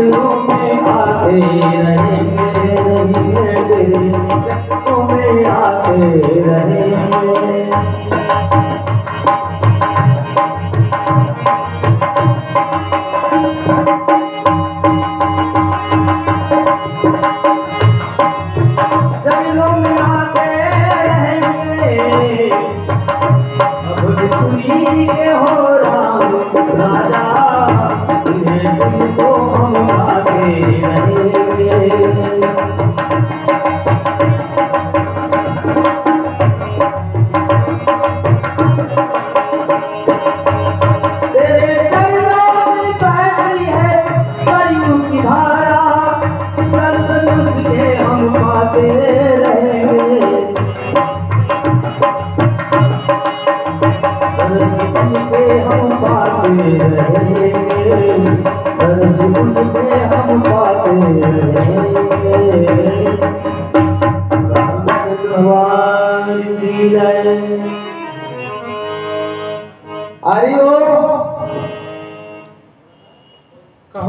दिलों में आते रहेंगे, दिलों में आते रहेंगे।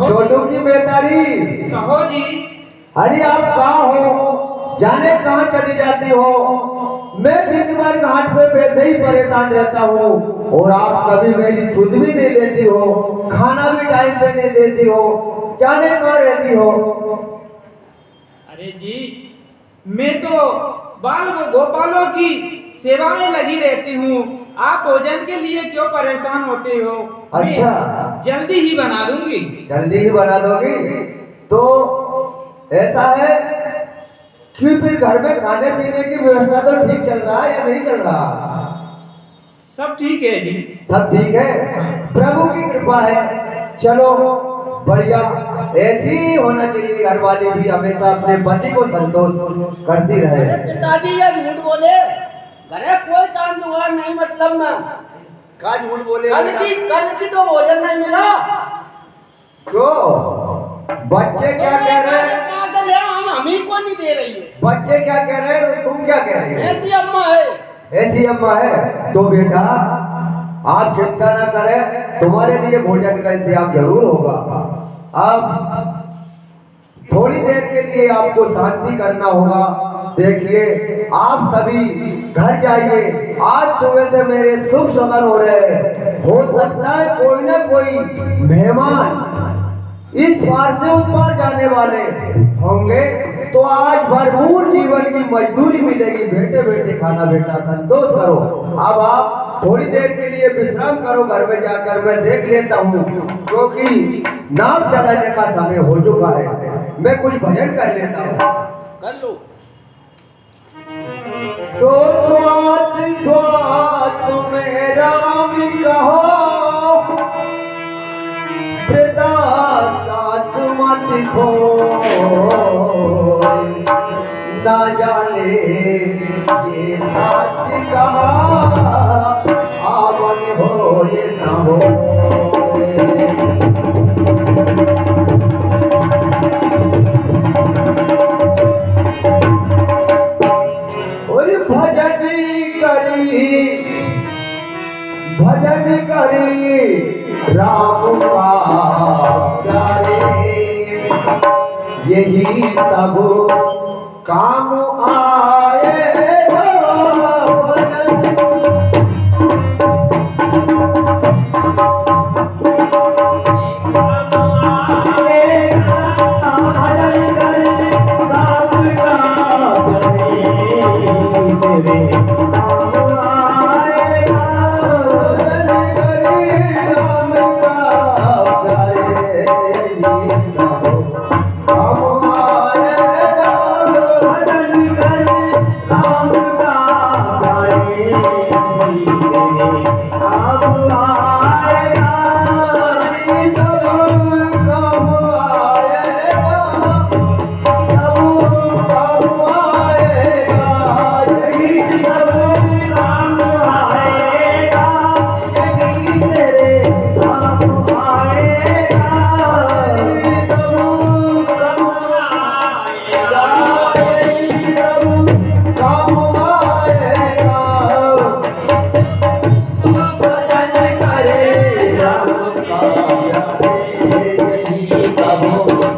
छोटू की बेतारी, कहो जी। अरे आप कहाँ हो, जाने कहाँ चली जाती हो। मैं दिन भर घाट पे वैसे ही परेशान रहता हूँ और आप कभी मेरी सुध भी नहीं लेती हो, खाना भी टाइम पे नहीं देती हो, जाने कहाँ रहती हो। अरे जी, मैं तो बाल गोपालों की सेवा में लगी रहती हूँ। आप भोजन के लिए क्यों परेशान होते हो? अच्छा, जल्दी ही बना दूंगी। जल्दी ही बना दोगी? तो ऐसा है कि फिर घर में खाने पीने की व्यवस्था तो ठीक चल रहा है या नहीं चल रहा? सब ठीक है जी। सब ठीक है, प्रभु की कृपा है। चलो बढ़िया, ऐसी ही होना चाहिए। घर वाली भी हमेशा अपने पति को संतोष करती रहे। अरे पिताजी ये झूठ बोले, घरे कोई काम जुगाड़ नहीं। मतलब में का झूठ बोले? कल की तो भोजन नहीं मिला। क्यों? बच्चे क्या कह रहे हैं? कहाँ से ले हम ही को नहीं दे रही है। बच्चे क्या कह रहे हैं, तुम क्या कह रही हो? ऐसी अम्मा है। ऐसी अम्मा है तो बेटा आप चिंता न करें, तुम्हारे लिए भोजन का इंतजाम जरूर होगा। अब थोड़ी देर के लिए आपको शांति करना होगा। देखिए आप सभी घर जाइए, आज सुबह से मेरे शुभ शगन हो रहे हैं। हो सकता है कोई ना कोई मेहमान इस पार से उस पार जाने वाले होंगे, तो आज भरपूर जीवन की मजदूरी मिलेगी। बैठे बैठे खाना बेटा संतोष करो। अब आप थोड़ी देर के लिए विश्राम करो, घर में जाकर मैं देख लेता हूँ, क्योंकि नाव चलाने का समय हो चुका है। मैं कुछ भजन कर लेता हूँ। कर लो। तो स्वात स्वात में राम कहो, साथ मत खो, ना जाने ये साथ कहा आवन हो ये न हो। भजन करी राम का प्यारे, यही सब काम आए। Thank you.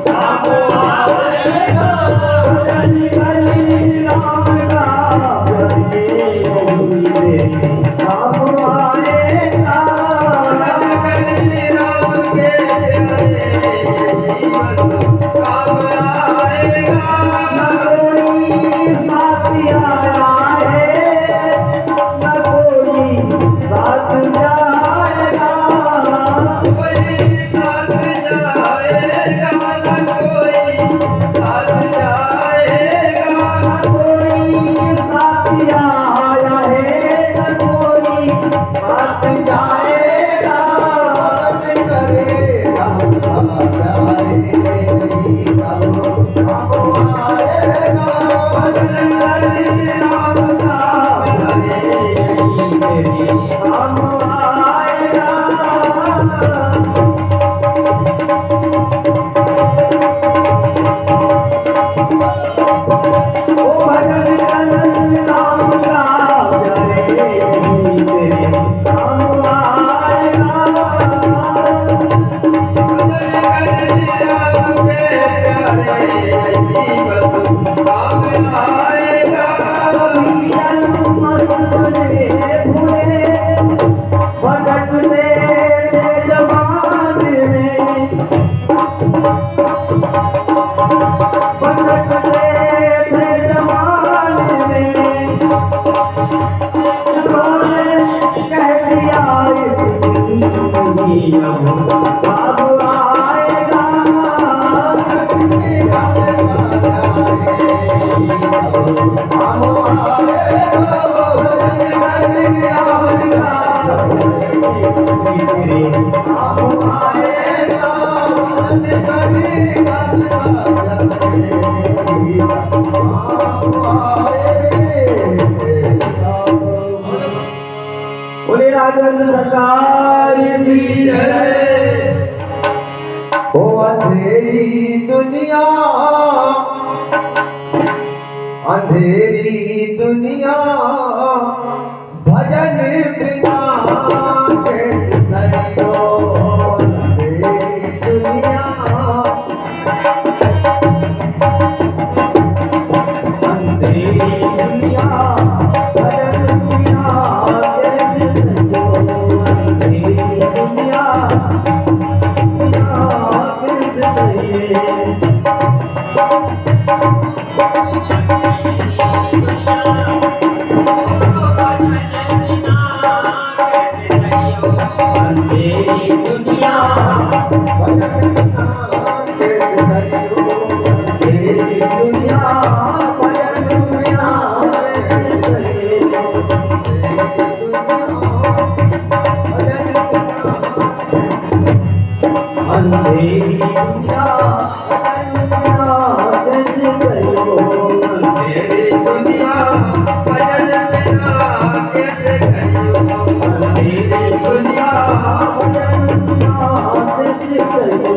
बोले राजेंद्र सरकार की जय। ओ अंधेरी दुनिया, अंधेरी दुनिया, भजन बिना कैसे सजो। अंधेरी दुनिया, अंधेरी दुनिया, भजन बिना कैसे सजो। अंधेरी दुनिया, कैसे सजो। अंधेरी दुनिया, भजन बिना कैसे सजो। अंधेरी दुनिया, भजन बिना कैसे सजो। अंधेरी दुनिया, भजन बिना कैसे सजो। अंधेरी दुनिया, भजन बिना कैसे सजो। अंधेरी दुनिया, भजन बिना कैसे सजो।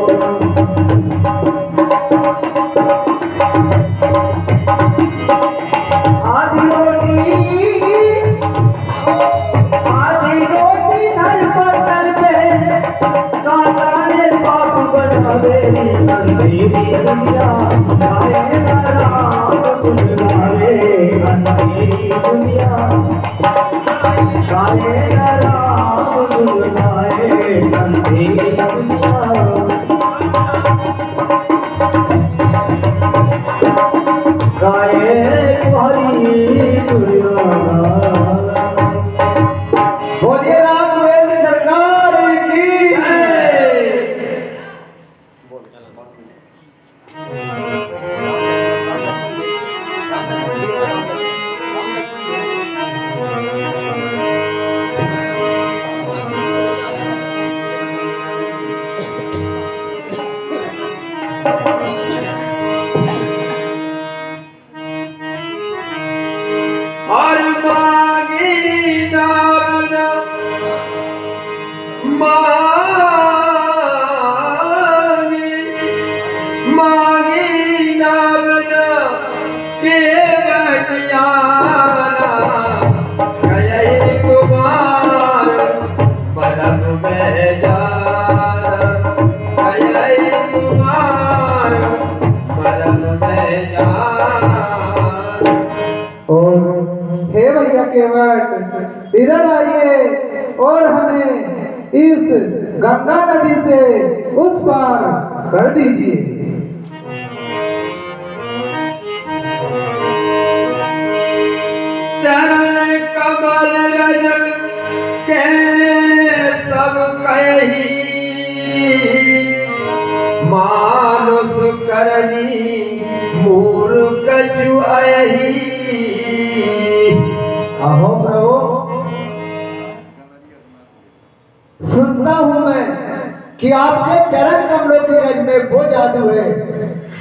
आधी रोटी घर पर पे काले पाप बनावे। अंधेरी दुनिया, गाए ना राम गुण गावे। अंधेरी दुनिया, गाए ना राम गुण गाए। अंधेरी दुनिया, गाए हरी दुनिया। बोलिए राघवेंद्र सरकार की जय। और मांगी नाम मांगी नाम के बटियाना गए कुमार बरम में जाना। गए कुमार बरम में जाना। और हे भैया केवट, इधर आइए और हमें इस गंगा नदी से उस पार कर दीजिए। चरण कमल रज के सब कही मानुष करनी मूर्ख चुआही। अहो प्रभु, सुनता हूं मैं कि आपके चरण कमलों की रज में वो जादू है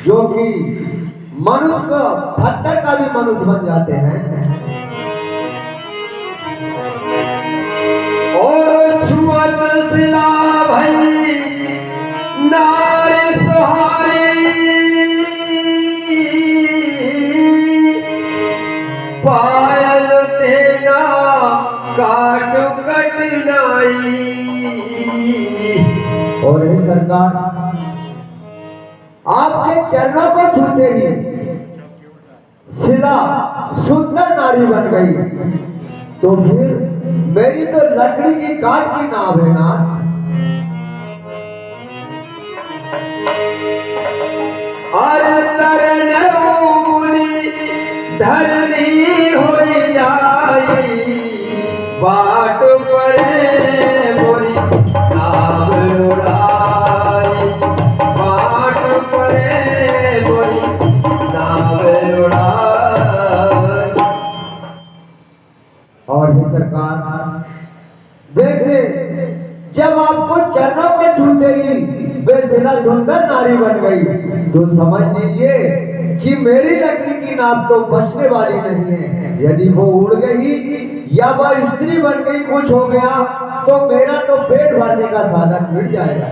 जो कि मनुष्य को पत्थर का भी मनुष्य बन जाते हैं। और छुअत सिला भई नारी सुहारी, पायल तेना काट कटनाई। और हे सरकार, आपके चरणों को छूते ही शिला सुंदर नारी बन गई, तो फिर मेरी तो लकड़ी की काट की नाव है ना। अरे तरन मुनि धरनी हो जाई, बाट परे मोरी नाव उड़ाई, बाट परे मोरी नाव उड़ाई। और ये सरकार देखिए, जब आपको चरणों में छूते ही वे जिला सुंदर नारी बन गई, तो समझ लीजिए कि मेरी लकड़ी की नाव तो बचने वाली नहीं है। यदि वो उड़ गई या वह स्त्री बन गई, कुछ हो गया, तो मेरा तो पेट भरने का साधन मिट जाएगा।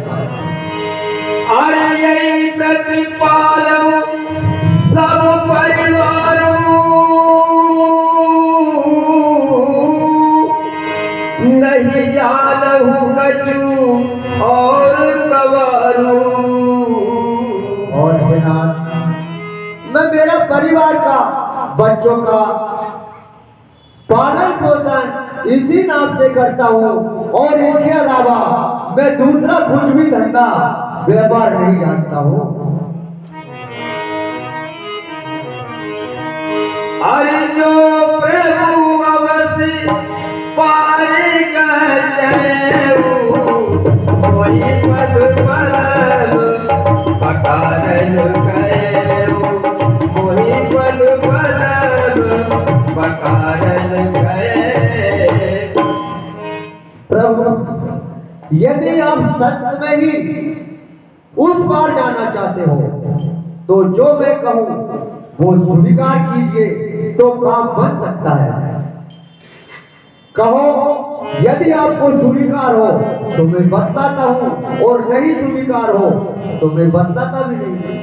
अरे यही प्रतिपालव सब परिवारों, नहीं जानहु कछु और कवारू। और मैं मेरा परिवार का, बच्चों का पालन पोषण इसी नाम से करता हूँ, और इसके अलावा मैं दूसरा कुछ भी धंधा व्यापार नहीं जानता हूँ। अरे जो प्रभु अवश्य पारी कहते कोई पद पद पकारन करेऊ, कोई पद पद पकारन करे। प्रभु, यदि आप सत्य में ही उस पार जाना चाहते हो, तो जो मैं कहूं वो स्वीकार कीजिए, तो काम बन सकता है। कहो, यदि आपको स्वीकार हो तो मैं बताता हूं, और नहीं स्वीकार हो तो मैं बताता भी नहीं।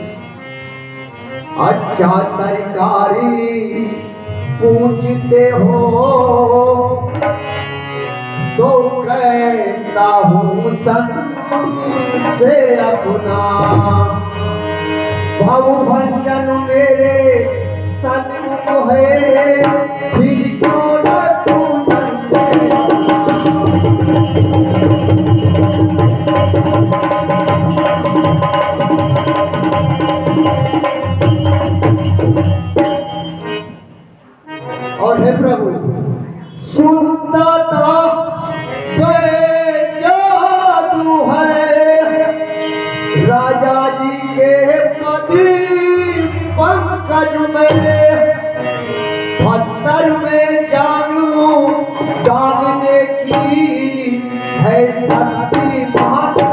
अच्छा सरकारी पूछते हो तो कहता हूं संत से अपना, भाव भंजन मेरे सन्मुख है, फिर क्यों न तू और हे प्रभु, सुनता था जादू है राजा जी के पति पंकज में, पत्थर में जानू जानने की है शक्ति महात्मा।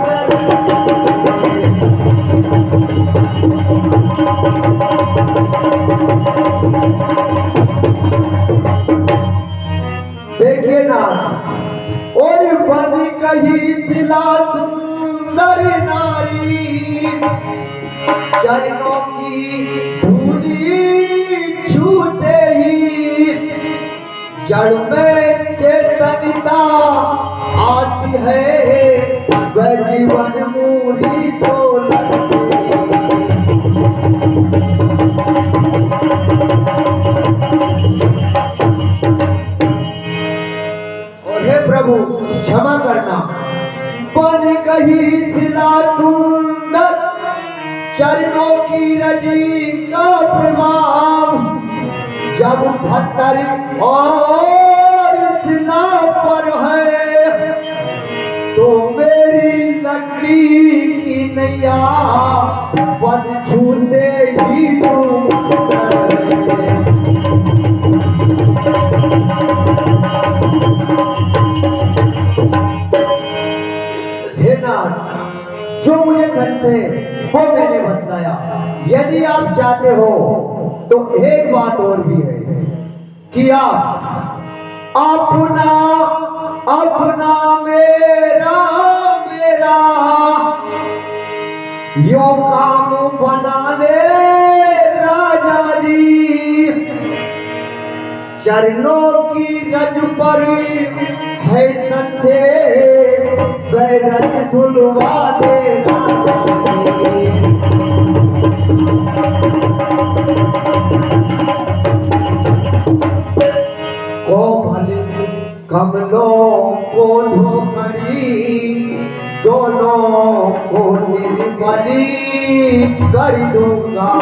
देखिए ना, और बनी कही दिला सुंदर नारी, चरणों की धूली छूते ही जड़ में चेतनता आती है, वह जीवन मूली को लगती। और हे प्रभु, क्षमा करना, बन कही सिला सुंदर चरणों की रजी का प्रभाव, जब पत्थर और सिला पर है, तो मेरी लकड़ी की नैया पद छूते ही हे नाथ, जो मुझे घर से वो मैंने बताया। यदि आप चाहते हो तो एक बात और भी है कि आप अपना अपना मेरा मेरा यो काम बना ले राजा जी। चरणों की रज पर है संधे बैरत धुलवा दे कमलों को धोकरी दोनों को निर्बली कर दूंगा।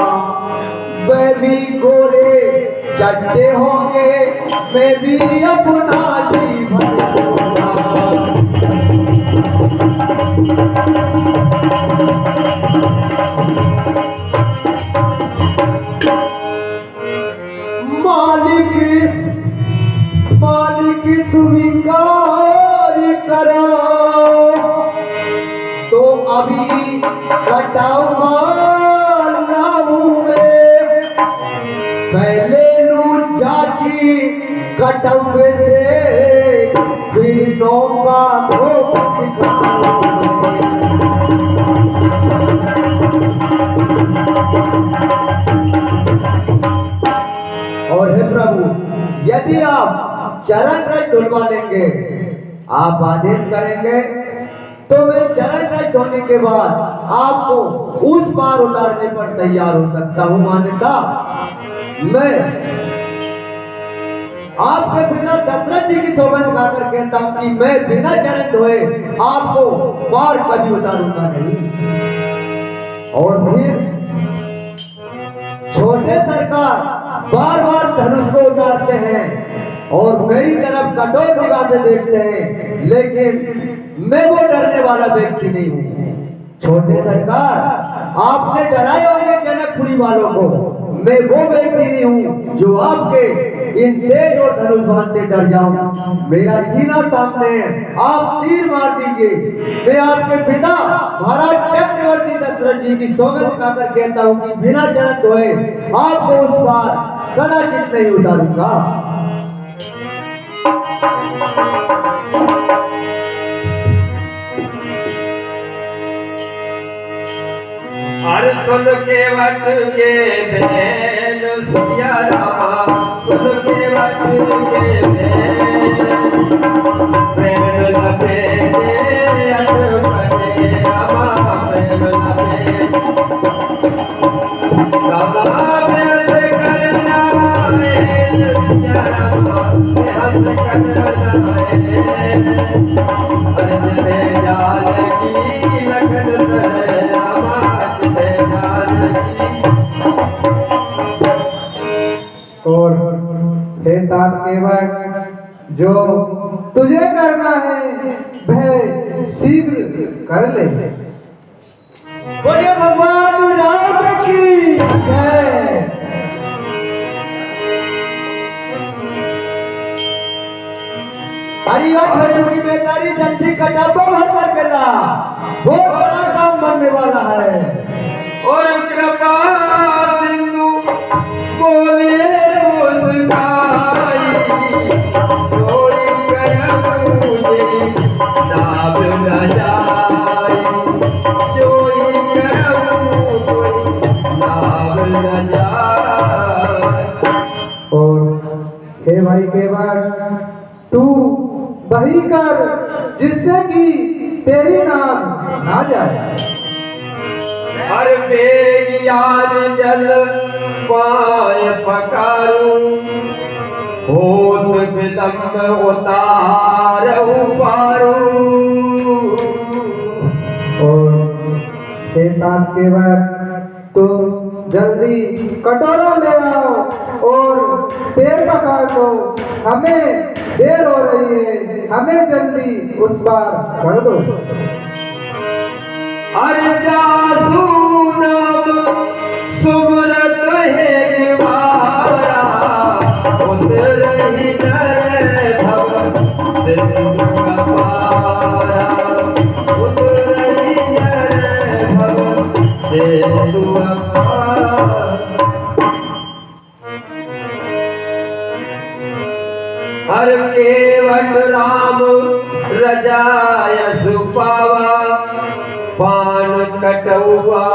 मैं भी गोरे चट्टे होंगे, मैं भी अपना जीवन दूंगा। मालिक स्वीकार करो तो अभी कटाऊ माल लाऊं मैं। पहले लूट जाची कटवे से फिर नौका को और हे प्रभु, यदि आप चरण रज धुलवा लेंगे, आप आदेश करेंगे तो मैं चरण रज धोने के बाद आपको उस पार उतारने पर तैयार हो सकता हूं। मान्यता मैं आपके बिना दशरथ जी की सोबत गाकर कहता हूं कि मैं बिना चरण धोए आपको पार कभी उतारूंगा नहीं। और फिर छोटे सरकार बार बार धनुष को उतारते हैं और मेरी तरफ कठोर निगाह से देखते हैं, लेकिन मैं वो डरने वाला व्यक्ति नहीं हूँ। छोटे सरकार, आपने डराए होंगे जनकपुरी वालों को, मैं वो व्यक्ति नहीं हूँ जो आपके इन तेज और धनुष बाण से डर जाऊं। मेरा सीना सामने है, आप तीर मार दीजिए। मैं आपके पिता महाराज चक्रवर्ती दशरथ जी की सौगंध खाकर कहता हूँ कि बिना चरण धोए आपको उस बार कदाचित नहीं उतारूंगा। हर सुन के वट के बैल सुनिया रामा, सुन के वट के बैल लपे के अटपटे रामा, बैल लपे रामा बैल करना बैल सुनिया रामा, हंस करना बैल जाल की लखन रामा। और हे तात केवट, जो तुझे करना है वह शीघ्र कर ले। बोले भगवान राम की जय। अरे छोटी बेकारी जल्दी कटापो भर कर देना, बहुत बड़ा काम बनने वाला है। और कृपा सिंधु बोले मुस्काई, चोरी कर मुझे नाम न जाई, चोरी कर मुझे नाम न जाई। और हे भाई केवट, तू वही कर जिससे कि तेरी नाम ना जाए। हर बेगियान जल पाय पकारूं, होत विलंब उतारूं पारूं। और हे तात केवट, तुम जल्दी कटोरा ले आओ और पेड़ पका दो, हमें देर हो रही है, हमें जल्दी उस पार कर दो। अरे जासू नाम सुमरत है द्वारा उतर ही नर भवन से कपारा उतर ही नर भवन से हर केवट राम रजाय सुपावा पान कटौआ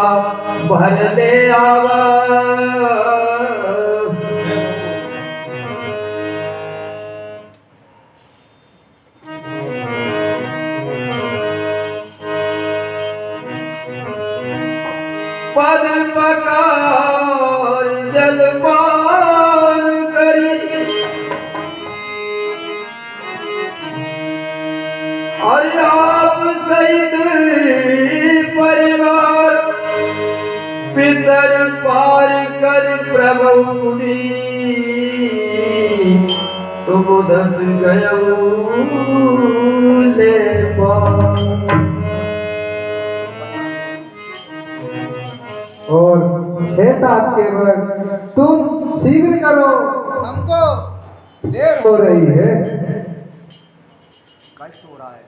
भर ले आवा पद पकार जलपान करी और आप सहित परिवार पितर पार कर प्रभु मुनि तुम दस गयऊ ले और हे तात्केवर तुम शीघ्र करो, हमको देर हो रही है। कष्ट हो रहा है।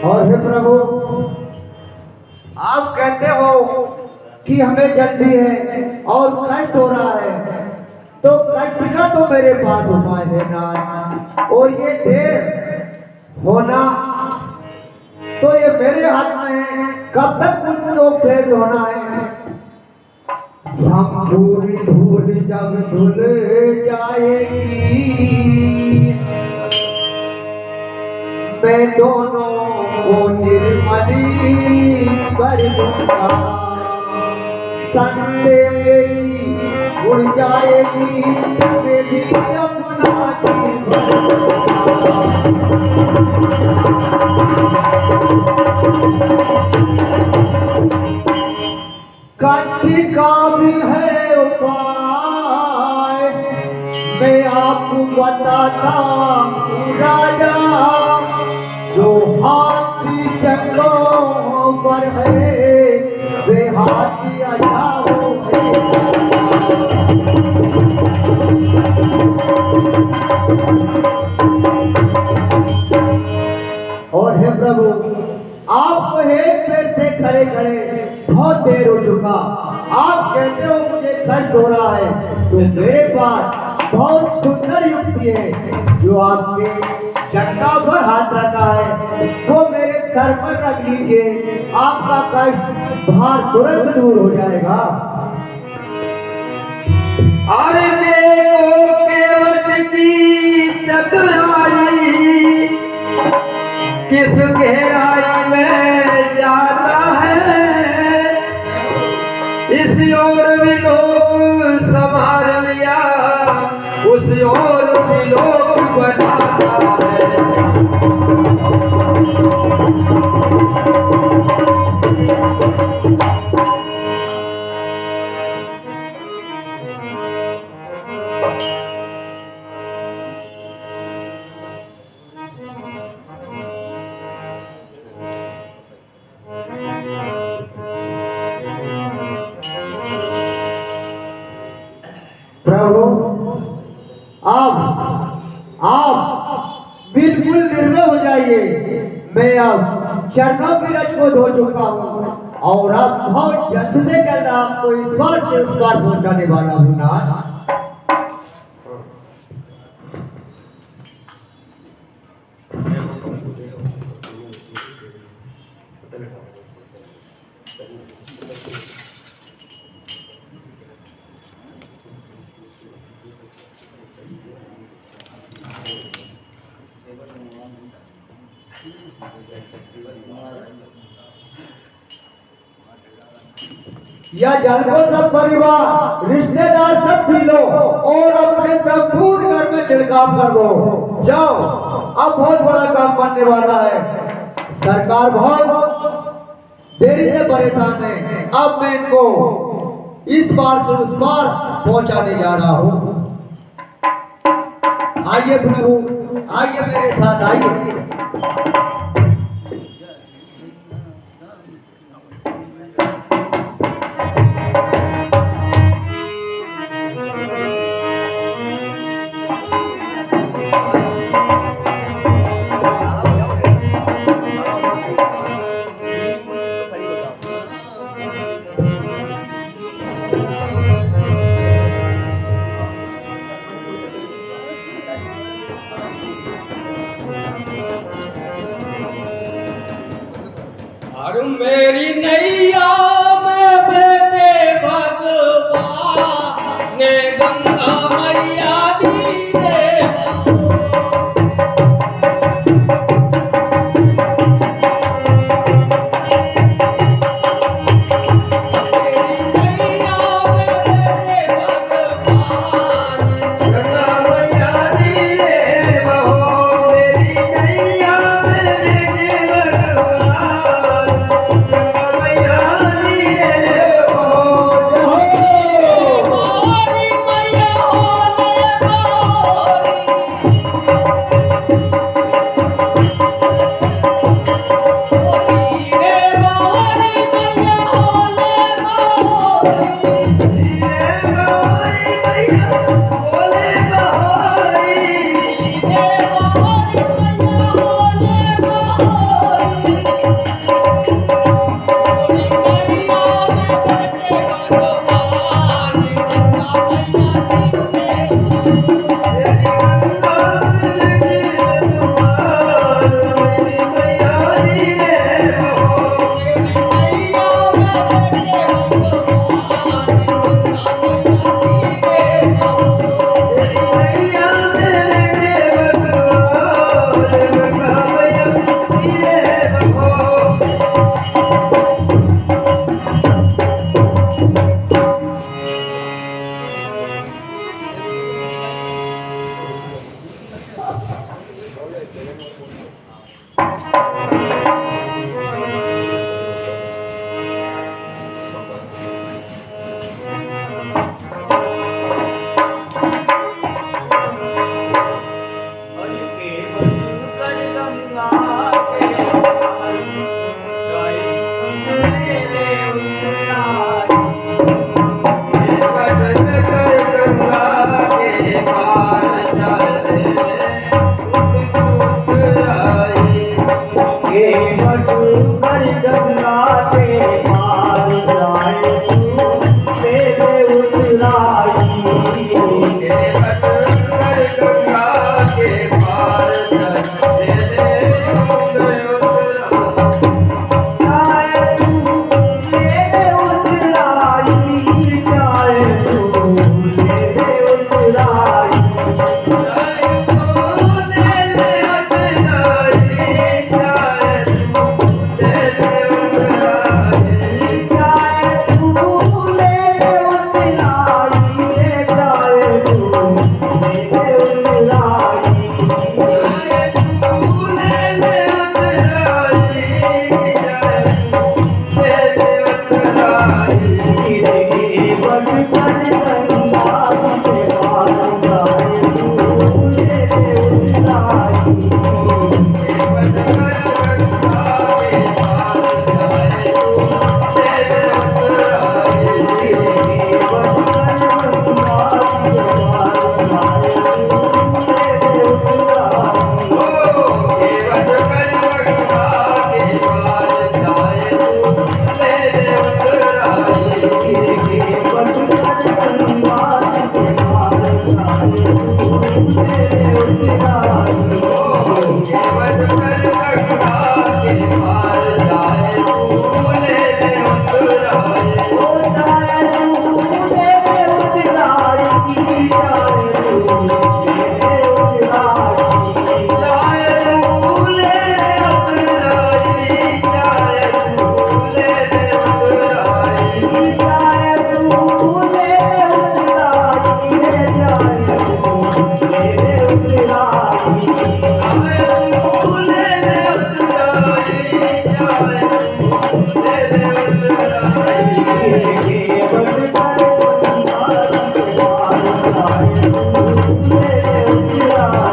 और हे प्रभु आप कहते हो कि हमें जल्दी है और कष्ट हो रहा है, तो कष्ट का तो मेरे पास उपाय है ना, और ये देर होना तो ये मेरे हाथ में है, कब तक कुछ तो फेर होना है। संपूर्ण धूल जब धुल जाएगी मैं दोनों को निर्मली कर दूंगा, संते मेरी उड़ जाएगी मैं भी अपना काठी का भी है उपाय मैं आपको बताता हूँ राजा, जो हाथी जंगलों पर है वे हाथी अठाओ और हे प्रभु आपको एक पैर से खड़े खड़े बहुत देर हो चुका, आप कहते हो मुझे कष्ट हो रहा है, तो मेरे पास बहुत सुंदर युक्ति है जो आपके चक्का पर हाथ रखा है वो मेरे सर पर रख लीजिए, आपका कष्ट भार तुरंत दूर हो जाएगा। अरे देखो केवट की चतुराई किस गहराई में जाता है, इस ओर भी लोग संभाल लिया उस ओर भी लोग बनाता है। प्रभु आप बिल्कुल निर्भय हो जाइए, मैं अब चरणों की रज को धो चुका हूँ और अब बहुत जल्द से जल्द आपको इस बार से उस बार पहुंचाने वाला हूँ नाथ। या जल को सब परिवार रिश्तेदार सब पी लो और अपने संपूर्ण घर में छिड़काव कर दो। जाओ, अब बहुत बड़ा काम बनने वाला है, सरकार बहुत देरी से परेशान है, अब मैं इनको इस बार से उस बार पहुंचाने जा रहा हूँ। आइए प्रभु, आइए मेरे साथ आइए। और मेरी नैया में बेटे भगवान ने गंगा मैया दी रे मेरी नैया में बेटे भगवान गंगा मैया दी रे बहो, मेरी नैया में बेटे भगवान। गंगा मैया दी रे बहो, बारी मैया होले बारी रे बारी मैया होले बारी बोले बहारी। रे बारी मैया होले बारी मेरी नैया में बेटे भगवान गंगा मैया दी रे मेरी नैया में बेटे भगवान गंगा मैया दी रे Yeah.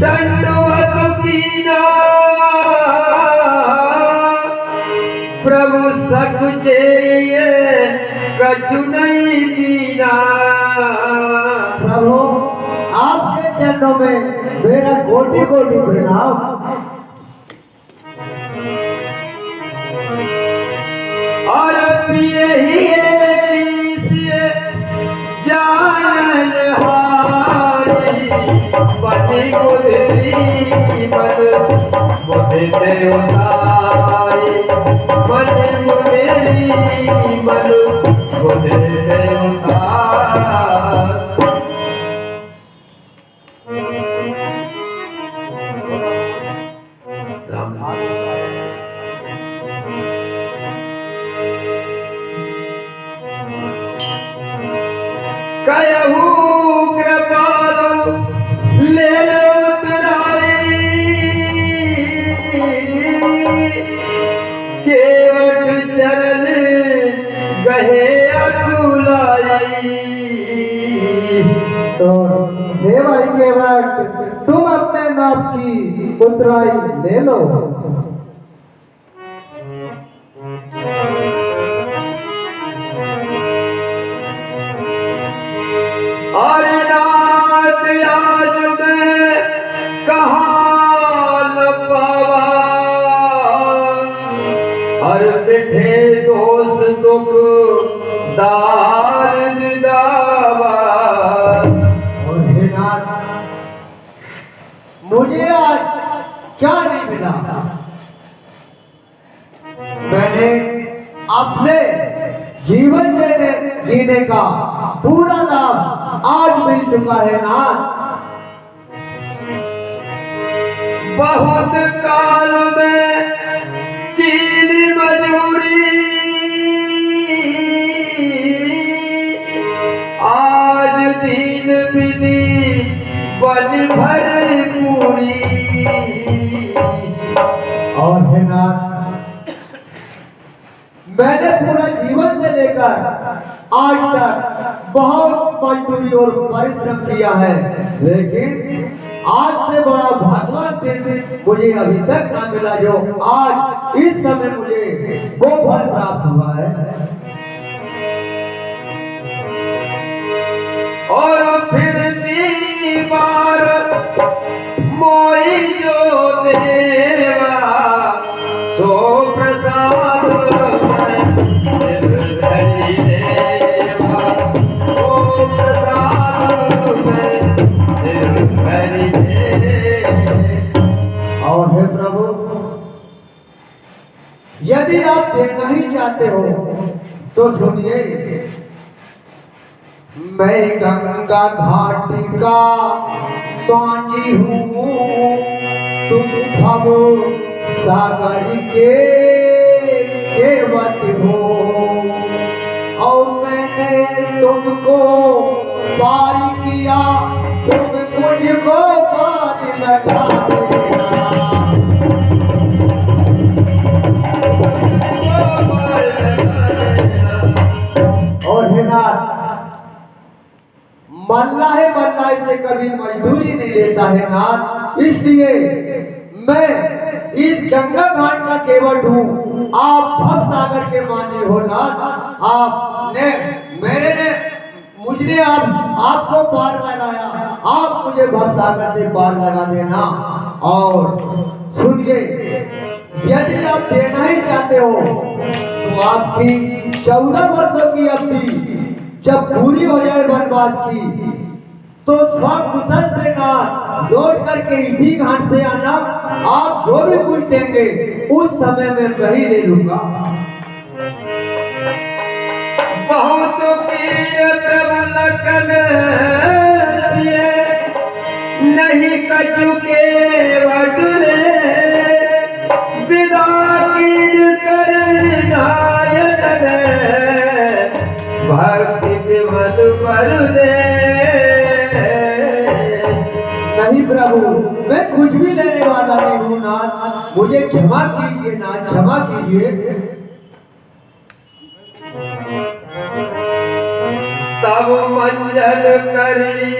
दंडवत कीना प्रभु सकुचे कछु नहीं कीना। प्रभु आपके चरणों में मेरा कोटि कोटि प्रणाम। और पिए ही जानन हारी पति गुजरी मन मुझे से उतारी पति गुजरी मन मुझे से उतारी। कहू कृपालु ले लो तुराई केवट चरण गहे अकुलाई। तो हे भाई केवट, तुम अपने नाप की उतराई ले लो। और नाथ आज मैं कहाँ न पावा हर बिठे दोष दुख दार दावा। और हे नाथ, मुझे आज क्या नहीं मिला। मैंने अपने जीवन जीने का पूरा लाभ आज मिल चुका है नाथ। बहुत काल में कीन मजूरी आज दीन विधि बन भर पूरी। और हे नाथ, मैंने पूरा जीवन से लेकर आज तक बहुत मजदूरी और परिश्रम किया है, लेकिन आज से बड़ा भगवान दिन मुझे अभी तक ना मिला जो आज इस समय मुझे वो फल प्राप्त हुआ है। और फिर दीवार मोई जो देवा सो प्रसाद धरी देवा सो प्रसाद धरी देवा। और हे प्रभु, यदि आप देना ही चाहते हो तो सुनिए, मैं गंगा घाट का पानी हूँ, तुम भव सागर के केवट हो। और मैंने तुमको पार किया, तुम मुझको पार लगा देना। और हे नाथ, मरना है मरना, इसे कभी मजदूरी नहीं लेता है नाथ। इसलिए मैं इस गंगा घाट का केवट हूँ, आप भव सागर के मानी हो नाथ। आपने मुझे आपको पार लगाया, आप मुझे भव सागर से पार लगा देना। और सुनिए, यदि आप देना ही चाहते हो तो आपकी 14 वर्षों की अवधि जब पूरी हो जाए वनवास की, तो स्वकुशल से ना लौट करके इसी घाट से आना। आप जो भी कुछ देंगे उस समय में वही ले लूंगा। बहुत पीर प्रभु लखन नहीं कछु के वडले विदा कीन कर नायक भक्ति विमल पर दे। नहीं प्रभु, मैं कुछ भी लेने वाला नहीं हूँ नाथ, मुझे क्षमा कीजिए नाथ, क्षमा कीजिए। तब मंजल करी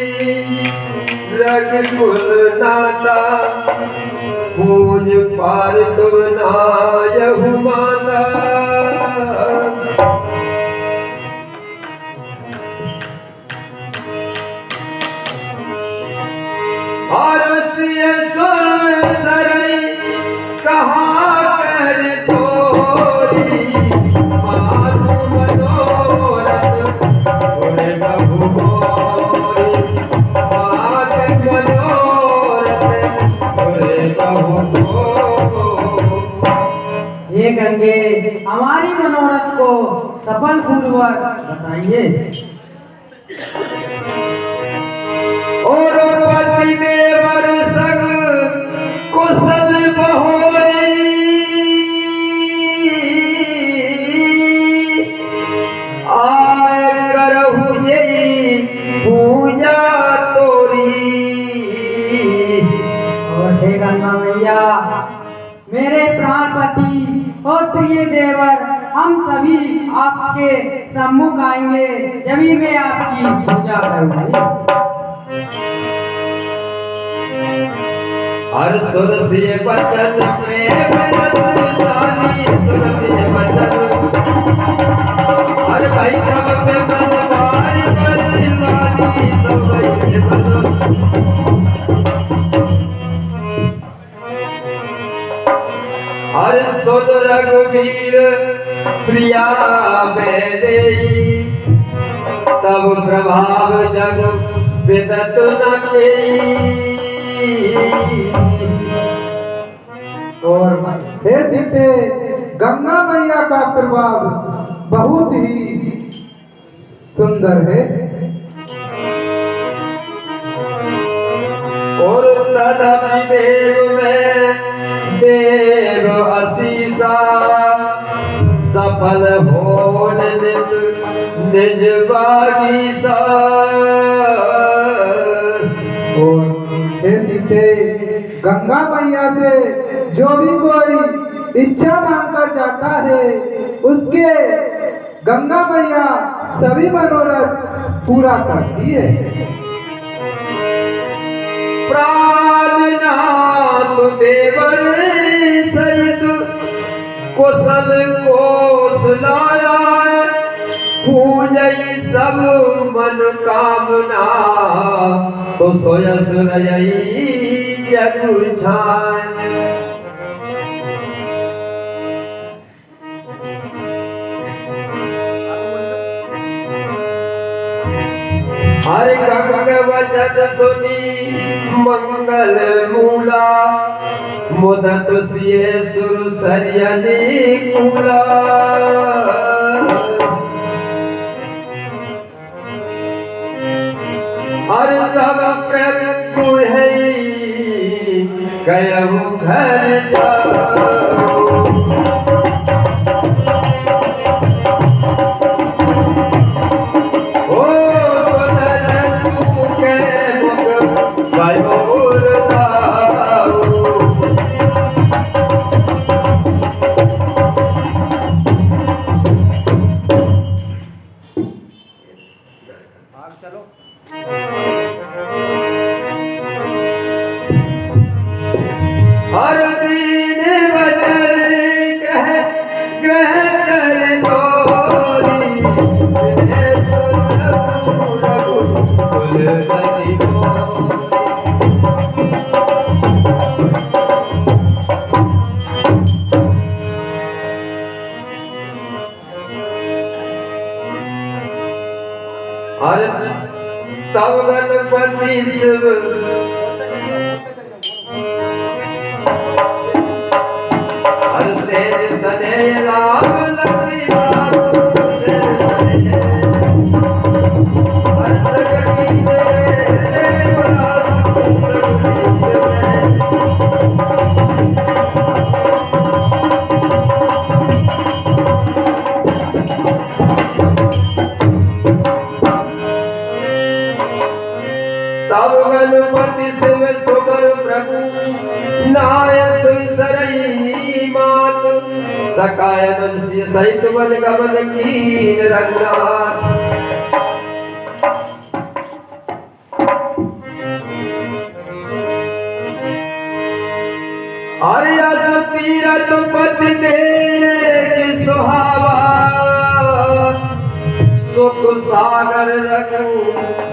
रघुकुल नाता पूज पार तुम नायहु माता। और सिय सुर सरई कहाँ कर छोरी माधु मनोरथ होए बहु मोरी माधु मनोरथ होए बहु मोरी। हे गंगे हमारी मनोरथ को सफल पूर्वक बताइए। और पति देवर संग कुशल बहोरी आय करहु यही पूजा तोरी। और हे गंगा मैया मेरे प्राणपति और प्रिय देवर हम सभी आपके सम्मुख आएंगे जब ही मैं आपकी पूजा करूंगी। हर सुर से वचन प्रेम रसाली सुर से वचन हर भाई सब पे बलवारी बलवारी सब ये बल। हर सुर रघुवीर प्रिया में देई तब प्रभाव जग विदत न केई। और हे सीते गंगा मैया का प्रभाव बहुत ही सुंदर है। और तदपि देव में देव असीसा सफल हो निज निज बागीसा। और हे सीते गंगा मैया से जो भी कोई इच्छा मांगकर जाता है उसके गंगा मैया सभी मनोरथ पूरा करती है। प्राणनाथ देवर सहित कुशल कोसलाया पूजई सब मन कामना तो सोयस रही जग छाय। हर गंग वचन सुनी मंगल मूला मुदत सिए सुर सरियनी कूला। हर तब प्रभु है गयहु घर जाओ। हर दीन वचन कह ग्रह कर तोरी हर तब गणपति शिव हर तेज सने राम लक्ष्मी हर जगती तब गणपति शिव सुमर प्रभु नायक सरई मात सकाय नंसी सहित मन गमन कीन रघुनाथ। अरियस तीरथ पति देख सुहावा सुख सागर रखू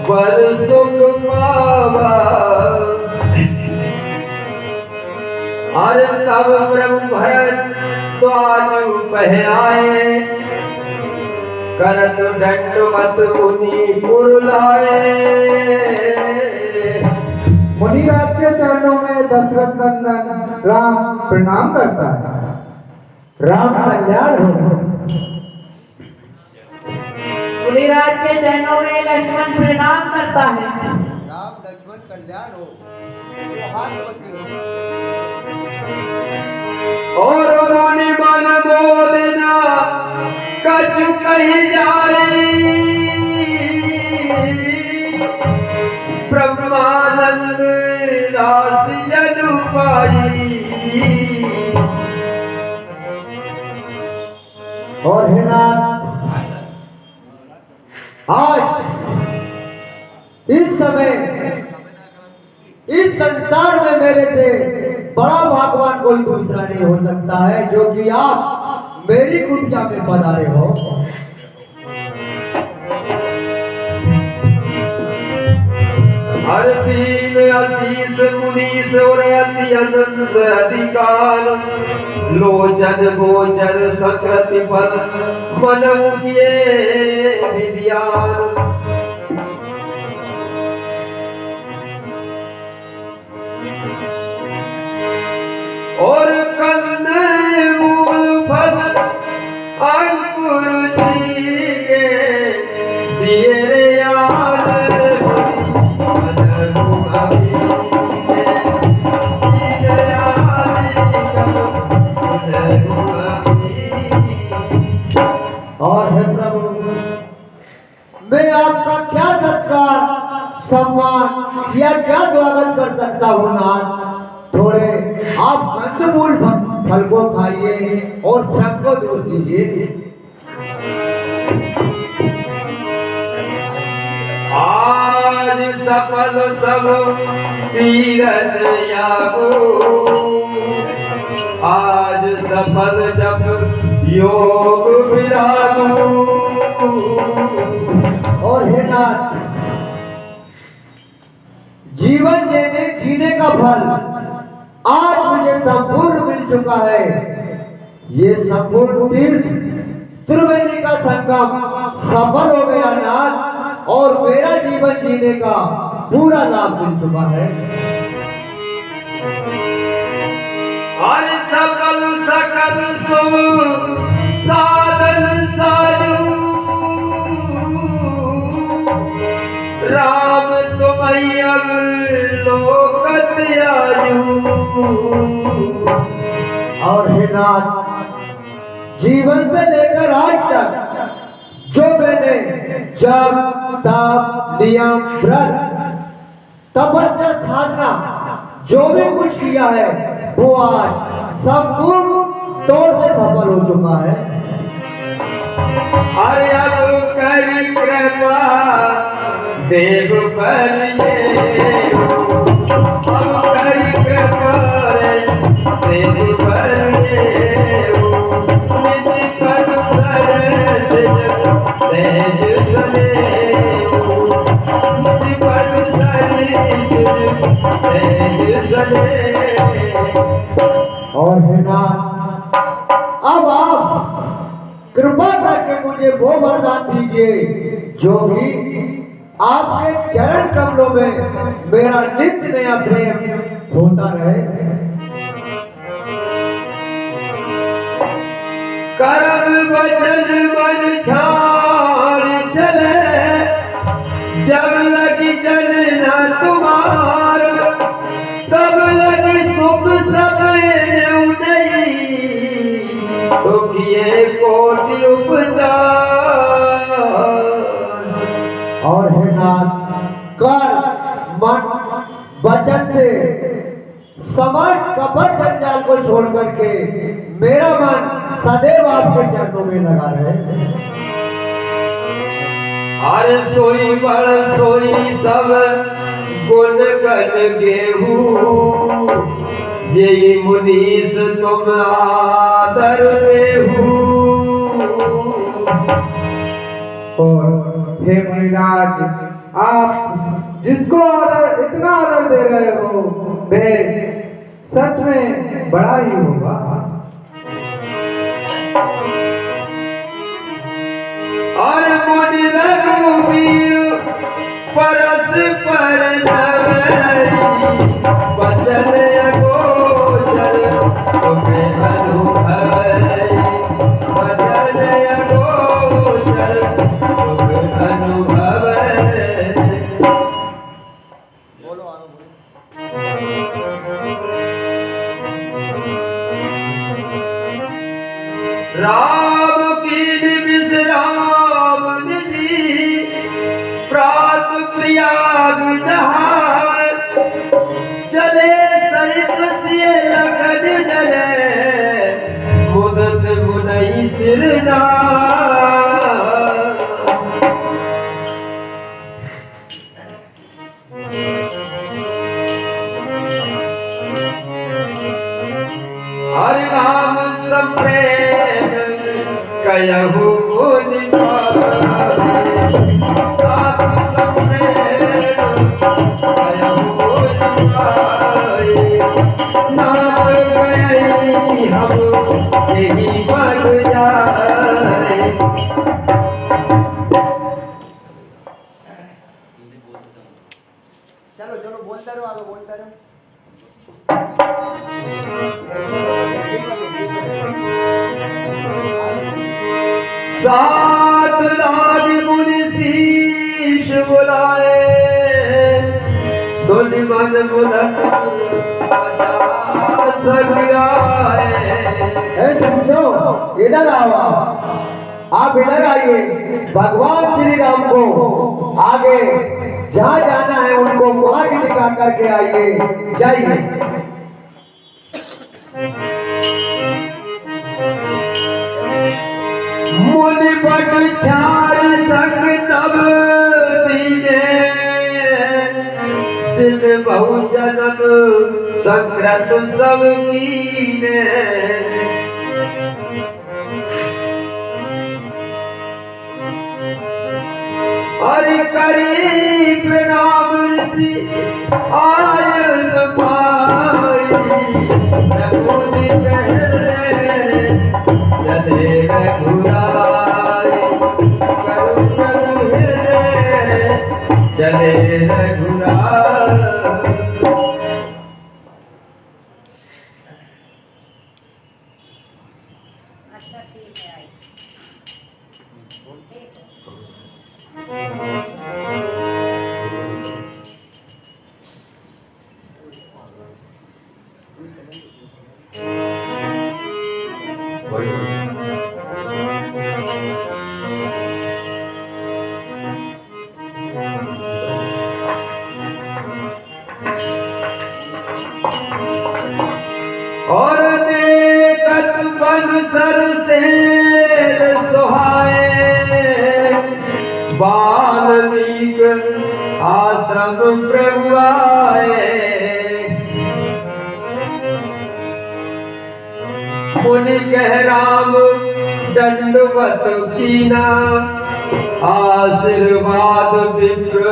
बर सुख पावा अरे तब प्रभु भरत द्वाजु पहनाए करत दंडवत मुनि पुरलाए। मुनिराज के चरणों में दशरथ नंदन राम प्रणाम करता है। राम कल्याण हो। मुनिराज के चरणों में लक्ष्मण प्रणाम करता है। राम लक्ष्मण कल्याण हो, सुहागवती हो। और मुनि मन बोलना कछु कही जाए ब्रह्मानंद रास जनु पाई। और हे नाथ, आज इस समय इस संसार में मेरे से बड़ा भगवान कोई दूसरा नहीं हो सकता है, जो कि आप मेरी कुटिया में पधारे हो। हर दीन आशीष मुनीस और अति अनंत अधिकार लोचन गोचर सकृति फल मनमु किए विद्यान। और कंद मूल फल अंकुर दिए दिए रे यार और हे प्रभु, मैं आपका क्या सत्कार सम्मान या क्या स्वागत कर सकता हूँ नाथ। थोड़े आप कंदमूल फल को खाइए और श्रम को दूर कीजिए। आज सफल सब तीरथ यागो आज सफल जब योग विरागो। और हे नाथ, जीवन जीने का फल आज मुझे संपूर्ण मिल चुका है। ये संपूर्ण तीर्थ त्रिवेणी का संगम सफल हो गया नाथ, और मेरा जीवन जीने का पूरा लाभ मिल चुका है। हर सकल सकल शुभ साधन साजू राम तुम अब लोकत आयु। और हे नाथ, जीवन से लेकर आज तक जो मैंने जप तप नियम व्रत तपस्या साधना जो भी कुछ किया है वो आज संपूर्ण तौर से सफल हो चुका है। अरे अब करी कृपा देव पर ये अब करी कृपा देव पर ये निज पर सहज चले निज पर सहज चले। और हे नाथ, अब आप कृपा करके मुझे वो वरदान दीजिए जो कि आपके चरण कमलों में मेरा नित्य नया प्रेम होता रहे। कर्म वचन मन छाड़ चले जब लगी चलना तुम्हारा तब लगी सुख सब तो किए कोटि उपचार। और हे नाथ, कर मन वचन से समाज कपट जंजाल को छोड़ करके मेरा मन सदैव आपके चरणों में लगा रहे। हर सोई बड़ सोई सब गुण गण गेहूं यही मुनीस तुम आदर देहु। और हे मुनिराज, आप जिसको आदर, इतना आदर दे रहे हो, वह सच में बड़ा ही होगा। और मुनि रघुवीर परस पर नवरी, बचन अगोचर तुम्हें अनुभवई, बचन अगोचर तुम्हें अनुभवई। राम की विश्राम निधि, प्रात प्रयाग नहाय, चले सहित सिय लगन जले, मुदत मुनई सिरनाय। हरि नाम संप्रेम कयहु मुनि पाए, साधु संप्रेम कयहु मुनि पाए, नाथ गए हम यही बन जाए। चलो चलो बोलते रहो, आगे बोलते रहो। सात लाख मुनि शीश बुलाए, सुन मन मुदत 50 आए। इधर आओ, आप इधर आइए। भगवान श्री राम को आगे जहाँ जाना है उनको मार्ग दिखा करके आइए, जाइए। मुनि बट चार संग तब दीने, जिन बहु जन्म संक्रत सब कीने। हरि करी प्रणाम ऋषि आयन पाई, रघुनि कहले चले रघुराई, करुण हृदय चले रघुराई। अच्छा ठीक है। और देखत बन सर से सुहाए, वाल्मीक आश्रम प्रभु आए। मुनि कह राम दंडवत कीना, आशीर्वाद विप्र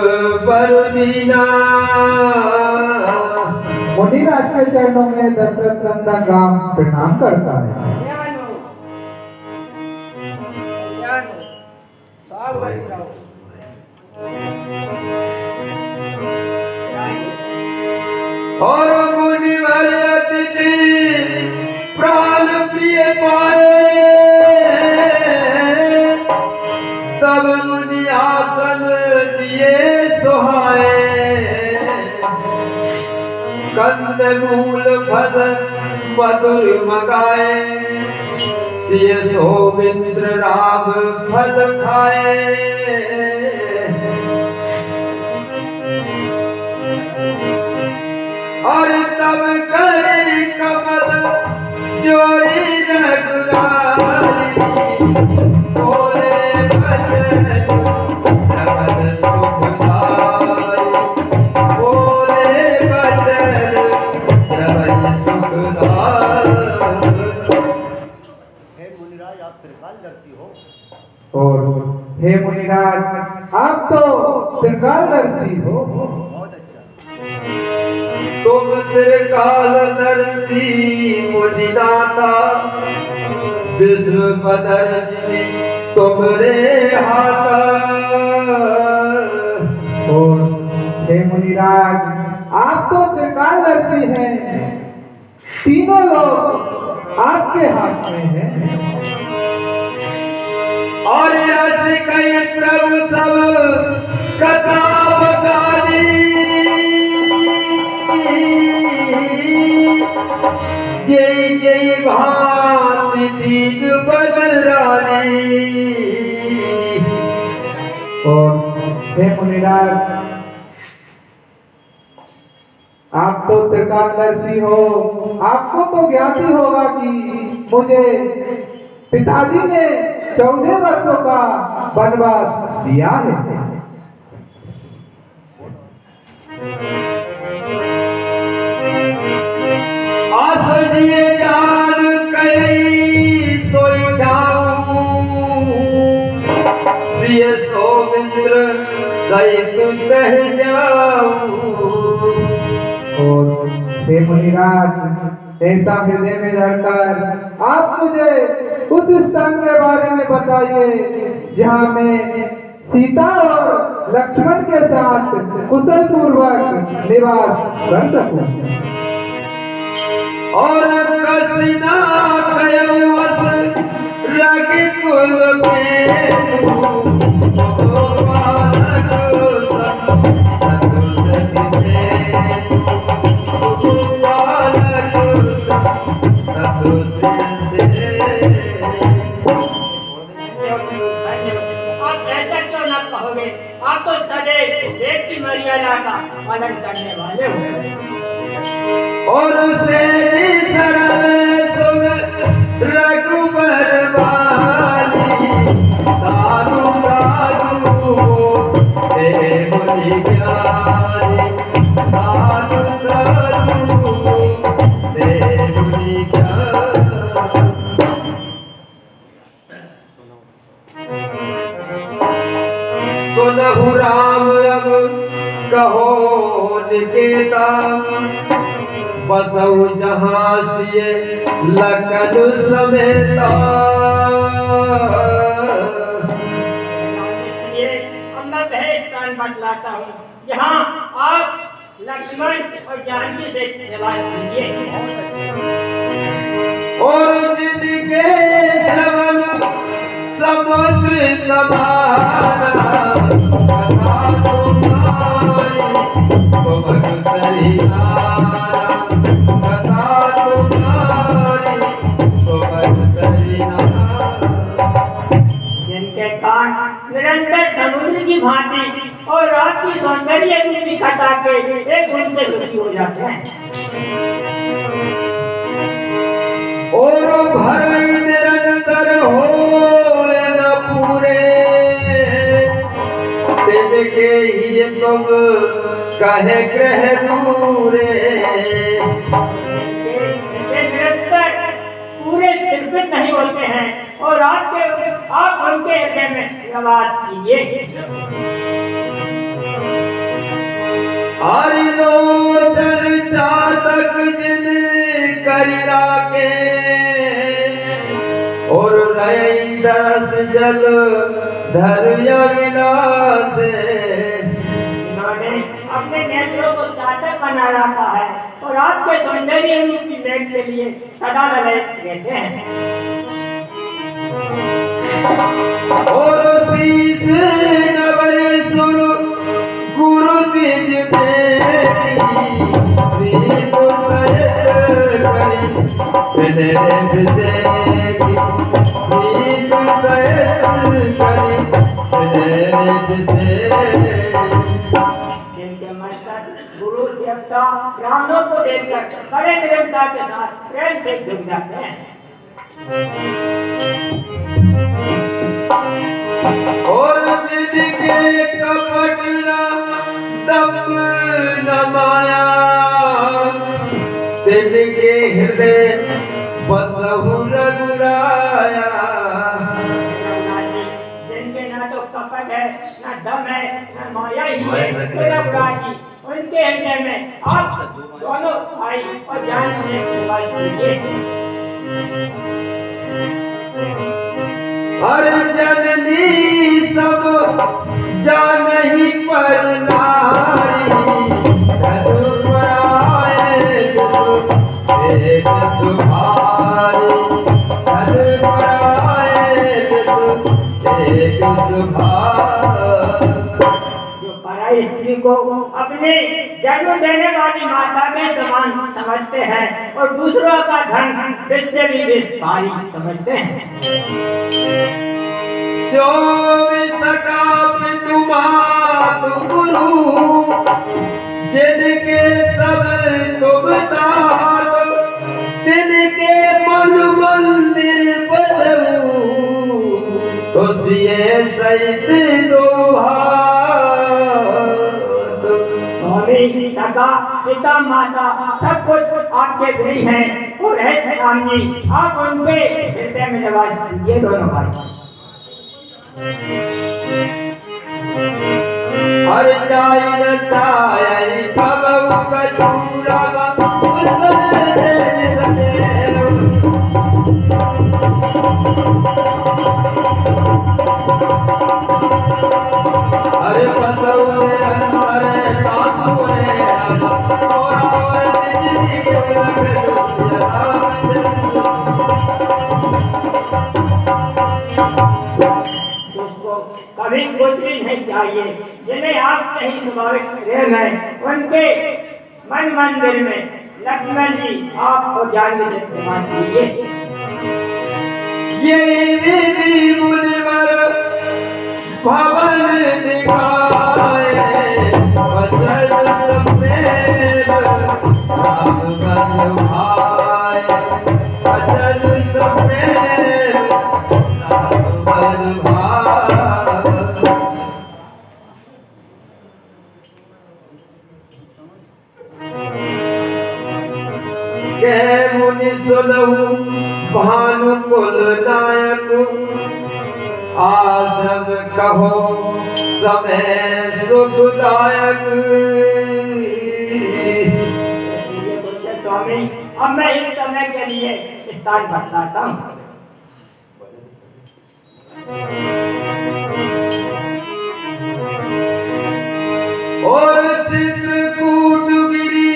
पर दीना। मुनिराज के चरणों में दशरथ नंदन राम प्रणाम करता है। और मुनिवर अतिथि प्राण प्रिय पाए, तब मुनि आसन दिए सुहाए। कंद मूल फल मधुर मगाए, सिय सौमित्र राम फल खाए। और तब करे कमल जोरी रघुराई, बोले भजन रमन सुखदाई, बोले भजन रमन सुखदाई। त्रिकालदर्शी हो। और हे मुनिराज, आप तो त्रिकालदर्शी हो। बहुत अच्छा। तुम त्रिकालदर्शी मुनिदाता, विश्व पदर्शी तुमरे हाथा। और हे मुनिराज, आप तो त्रिकालदर्शी हैं, तीनों लोग आपके हाथ में हैं। और ऐसे कई प्रभु सब कथा बगानी, जय जय भांति दीन बदरानी। और हे मुनिराज, आप तो त्रिकालदर्शी हो, आपको तो ज्ञाति होगा कि मुझे पिताजी ने 14 वर्षों का वनवास दिया है। आसजिए जान कई सोई जाऊं, सिय सौमित्र सहित कह जाऊं। और हे मुनिराज, ऐसा हृदय में रहकर आप मुझे उस स्थान के बारे में बताइए जहाँ मैं सीता और लक्ष्मण के साथ कुशल पूर्वक निवास कर सकूं। और कसिना कयवस रगि कुल आप ऐसा क्यों ना कहोगे? आप तो सदैव वेद की मर्यादा का पालन करने वाले हो। और से सरल सुन रघुबर वाली, साधु साधु हे मुनि ज्ञानी, साधु साधु हे मुनि ज्ञानी। सुनहु राम अब कहो निकेता, बसहु जहाँ सिए लखन समेता। इसलिए अब मैं वह स्थान बतलाता हूँ जहाँ आप लक्ष्मण और जानकी से निवास कीजिए। और जिनके श्रवण समुद्र समाना, कथा तुम्हारी पवन सरिनारा, कथा तुम्हारी पवन सरिनारा। जिनके कान निरंतर समुद्र की भांति और रात की सौंदर्य रूपी घटा के एक धुन से सुखी हो जाते हैं। और भरई निरंतर हो न पूरे, तिनके ही तुम कहे ग्रह दूरे। ये निरंतर पूरे निर्मित नहीं होते हैं और आप उनके हृदय में निवास कीजिए। हरिलोचन चातक जिन करिला के, और रई दरस जल धरिया विलासे। इन्होंने अपने नेत्रों को चातक बना रखा है और आपके सौंदर्य रूपी मेघ के लिए सदा ललय रहते हैं। और शीश नवल सुर गुरु द्विज देवी, श्रीत सहित करी विनय विषेकी, श्रीत सहित करी विनय विषेकी। जिनके मस्तक गुरु देवता ब्राह्मणों को देखकर बड़े निरंता के साथ प्रेम से झुक जाते हैं। और जिनके कपट न दम्भ न माया, तिनके हृदय बसहु रघुराया। ताकत है, न दम है, न माया ही है। मेरा बुरा जी, उनके हृदय में आप दोनों भाई और जान से निवास कीजिए। हर जननी सब जानही पर नारी, धर्मराय एक सुभारी, धर्मराय एक सुभारी। जो पराई स्त्री को अपने जन्म देने वाली माता के समान समझते हैं और दूसरों का धन इससे भी भारी समझते हैं। गुरु जिनके सब तुम तात, तिनके मन मंदिर बसऊ, तो सिए सहित स्वामी सका पिता माता सब कुछ आपके गृह हैं और है स्वामी, आप उनके हृदय में निवास कीजिए दोनों भाई। हर जाय चाय तब कचूरा अरे कभी कुछ भी नहीं चाहिए। जिन्हें आप सही स्वाभाविक प्रेम है उनके मन मंदिर में लक्ष्मण जी आपको जानने से प्रमाण कीजिए। ये मुनिवर भवन दिखाए, बदल सफेद राम बल भाई, बदल सफेद राम बल भाई। के मुनि सुनहु भानुकुल नायक, आदम कहो समय सुखदायक। स्वामी अब मैं इस समय के लिए स्थान बतलाता हूँ। और चित्रकूट गिरी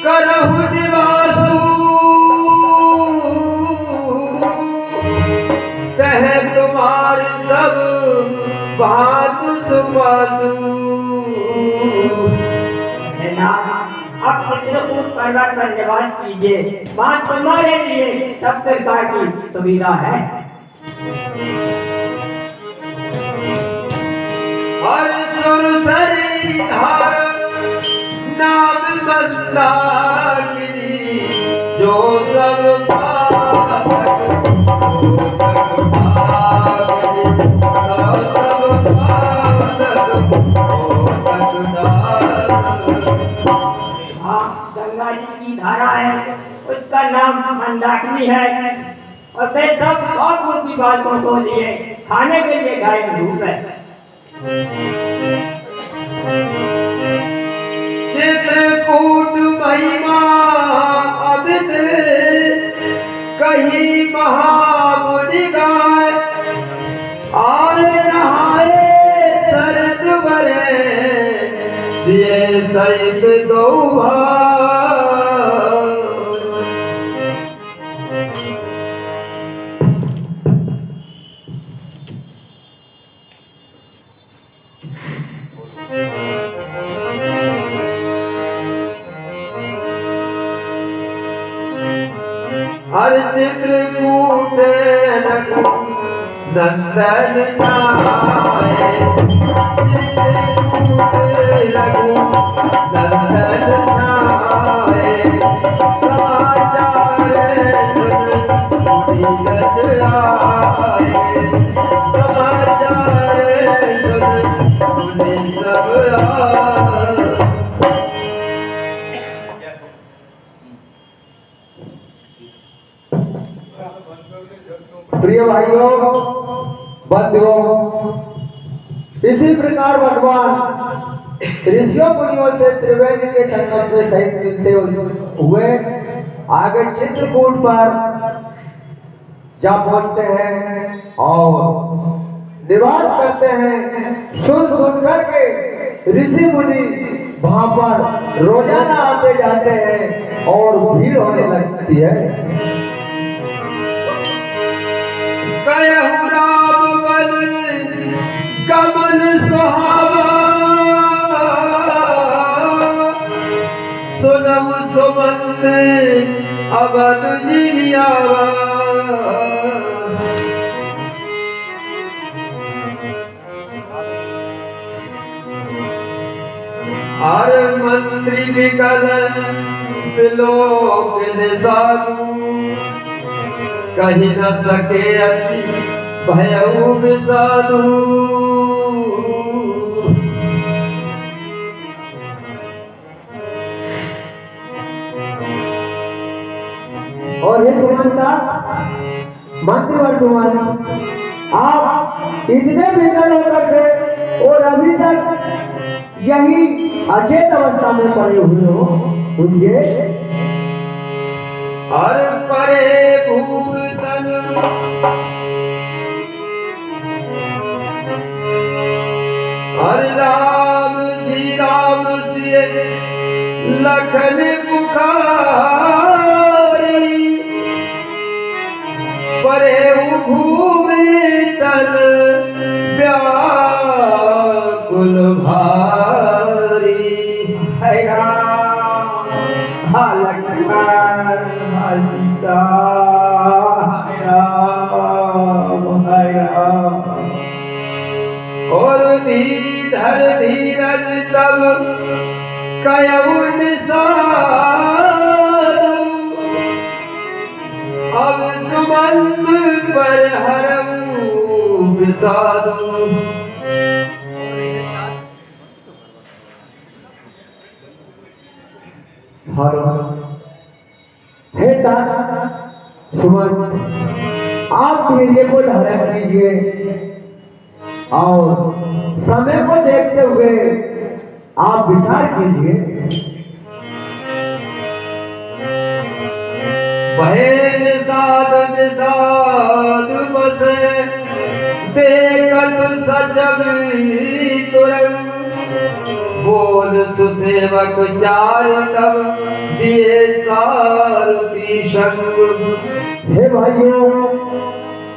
करहु निवासु, कहे तुम्हारे सब बात सुबासु। आप चित्रकूट पर्वत पर निवास कीजिए, वहाँ तुम्हारे लिए सब प्रकार की सुविधा है। हर सुरसरी धार नाम मंदाकिनी, जो सब पावक हो तक भागनी, जो सब पावक हो तक दागनी। हाँ, गंगा जी की धारा है, उसका नाम मंदाकिनी है और वे सब बहुत की बातों को लिए खाने के लिए गाय का रूप है। चित्रकूट महिमा अमित कहीं महामुनि गाय, आए नहाए शरद बरे, दिए सहित दो भाई। हर चित्रकूट नंदन छाए, नंदन छाए, समाचार नीरज आए, समाचार सुनी सब आए। प्रिय भाइयों, बंधुओं, इसी प्रकार भगवान ऋषियों मुनियों से त्रिवेणी के संगम से सहित मिलते हुए आगे चित्रकूट पर जा पहुंचते हैं और निवास करते हैं। सुन करके ऋषि मुनि वहां पर रोजाना आते जाते हैं और भीड़ होने लगती है। कहु राम बल गमन सुहावा, सुनऊ सुमंत अवध जियावा। हर मंत्री विकल विलोक साधु, कही न सके अति भयउ विसाधु। और हे सुमंता मंत्रीवर कुमारी, आप इतने बेदल होकर के और अभी तक यही अचेत अवस्था में पड़े हुए हो, उनके हर परे भूतल हर राम श्री लखन पुकारी। परे भूमि तल व्याकुल भारी। है राम, हा लक्ष्मण, हा सीता, है राम। और धीधर धीरज तब कयउ निसारु। अब सुमंत पर हरऊ विसारु। हे दादा सुमंत, आप धैर्य को धारण कीजिए और समय को देखते हुए आप विचार कीजिए। बहन साध विसाद बसे, देखत सजवी तुरंग। बोल सुसेवक चार तब दिए सारथी संग। हे भाइयों,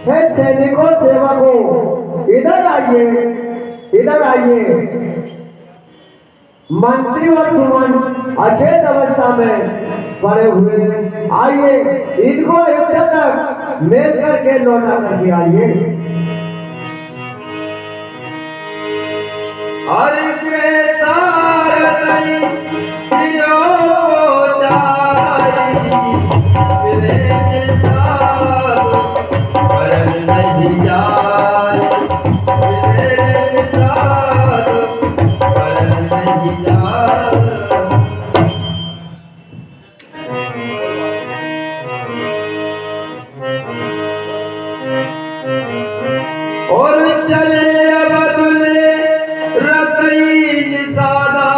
हे सैनिकों सेवकों, इधर आइए, इधर आइए। मंत्री और सुमन अचेत अवस्था में पड़े हुए, आइए इनको अयोध्या तक मेल करके लौटा करके आइए। हर के सारथी प्रियो जाई। मिले साधु परम नहीं जाय। मिले साधु परम नहीं जाय। और चले बदले रतई निसादा।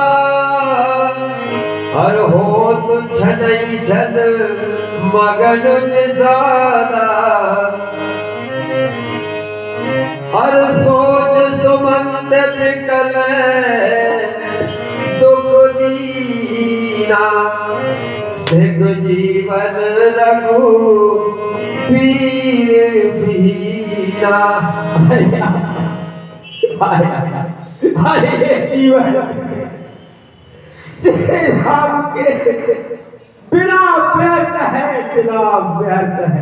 हर होत छनई छन मगन निसादा। हर सोच सुमंत विकल दुख दीना। धिक जीवन रघु पीर बीना। अरे जीवन राम के बिना व्यर्थ है, बिना व्यर्थ है।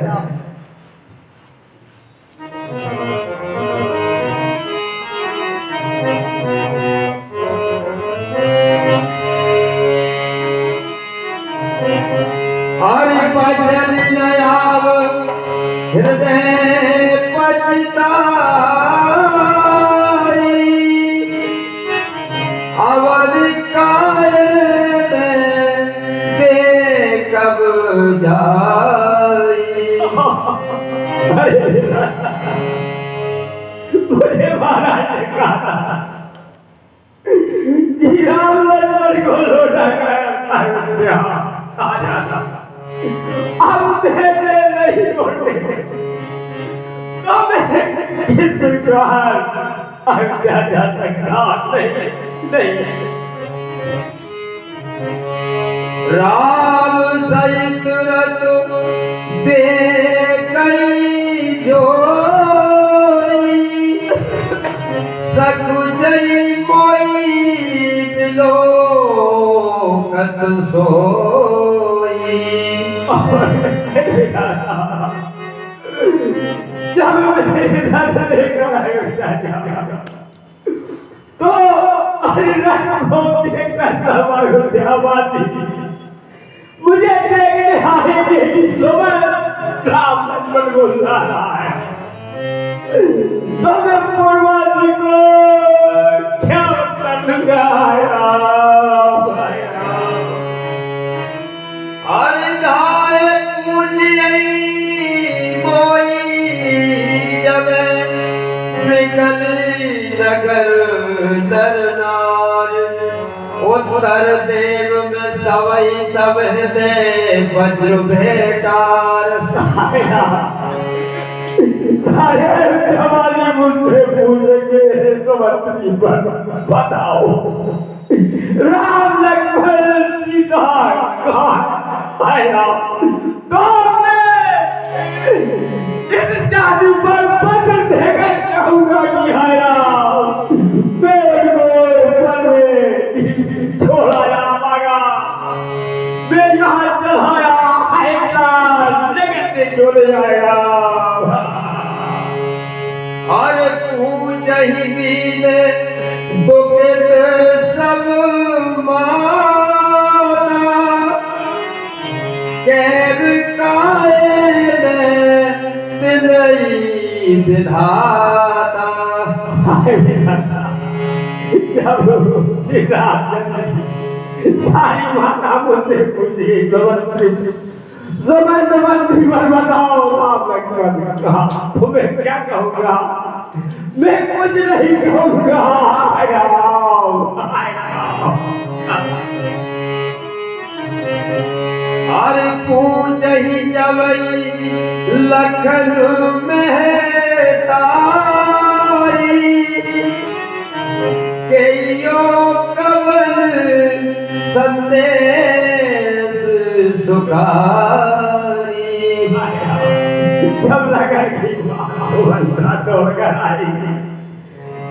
हरि भजन नयाव हृदय पछताई। अवध काल दे कब जाई। मुझे महाराज ने कहा हम देते नहीं होते तो मैं इस प्रकार आज्ञा जा सकता नहीं। राम सहित रत दे कई जोई सकुचई मोई बिलो कत सोई। जब मेरे दादा लेकर आए तो हरिनाम को देखकर सवाल होते आबादी मुझे देखने आए कि सुबह राम लक्ष्मण को ला रहा है तो मैं पूर्वाजी को क्या उत्तर दूंगा? हरिधाय पूजियई मोई जब निकली नगर नरनार उत्तर देव में सवई तब हृदय वज्र भेटार। सारे हमारी मुझसे पूछेंगे तो मंत्री बताओ राम लक्ष्मण सीता कहाँ आया तो मैं इस जादू पर पत्थर देकर कहूँगा कि आया मेरे को छोड़ाया मांगा मैं यहाँ चढ़ाया आएगा जगत से छोड़े आएगा। अरे पूजहि दीन दुखित सब माता कैद कायल दिलई विधाता। सारी माता मुझसे पूछी मंत्री पर बताओ राम लक्ष्मण कहा तुम्हें क्या कहूँगा? मैं कुछ नहीं कहूँगा। अरे पूजहि जवई लखन में तारी केयो कवन संदेश सुखारी। जब लगा कि बंदा तोड़कर आई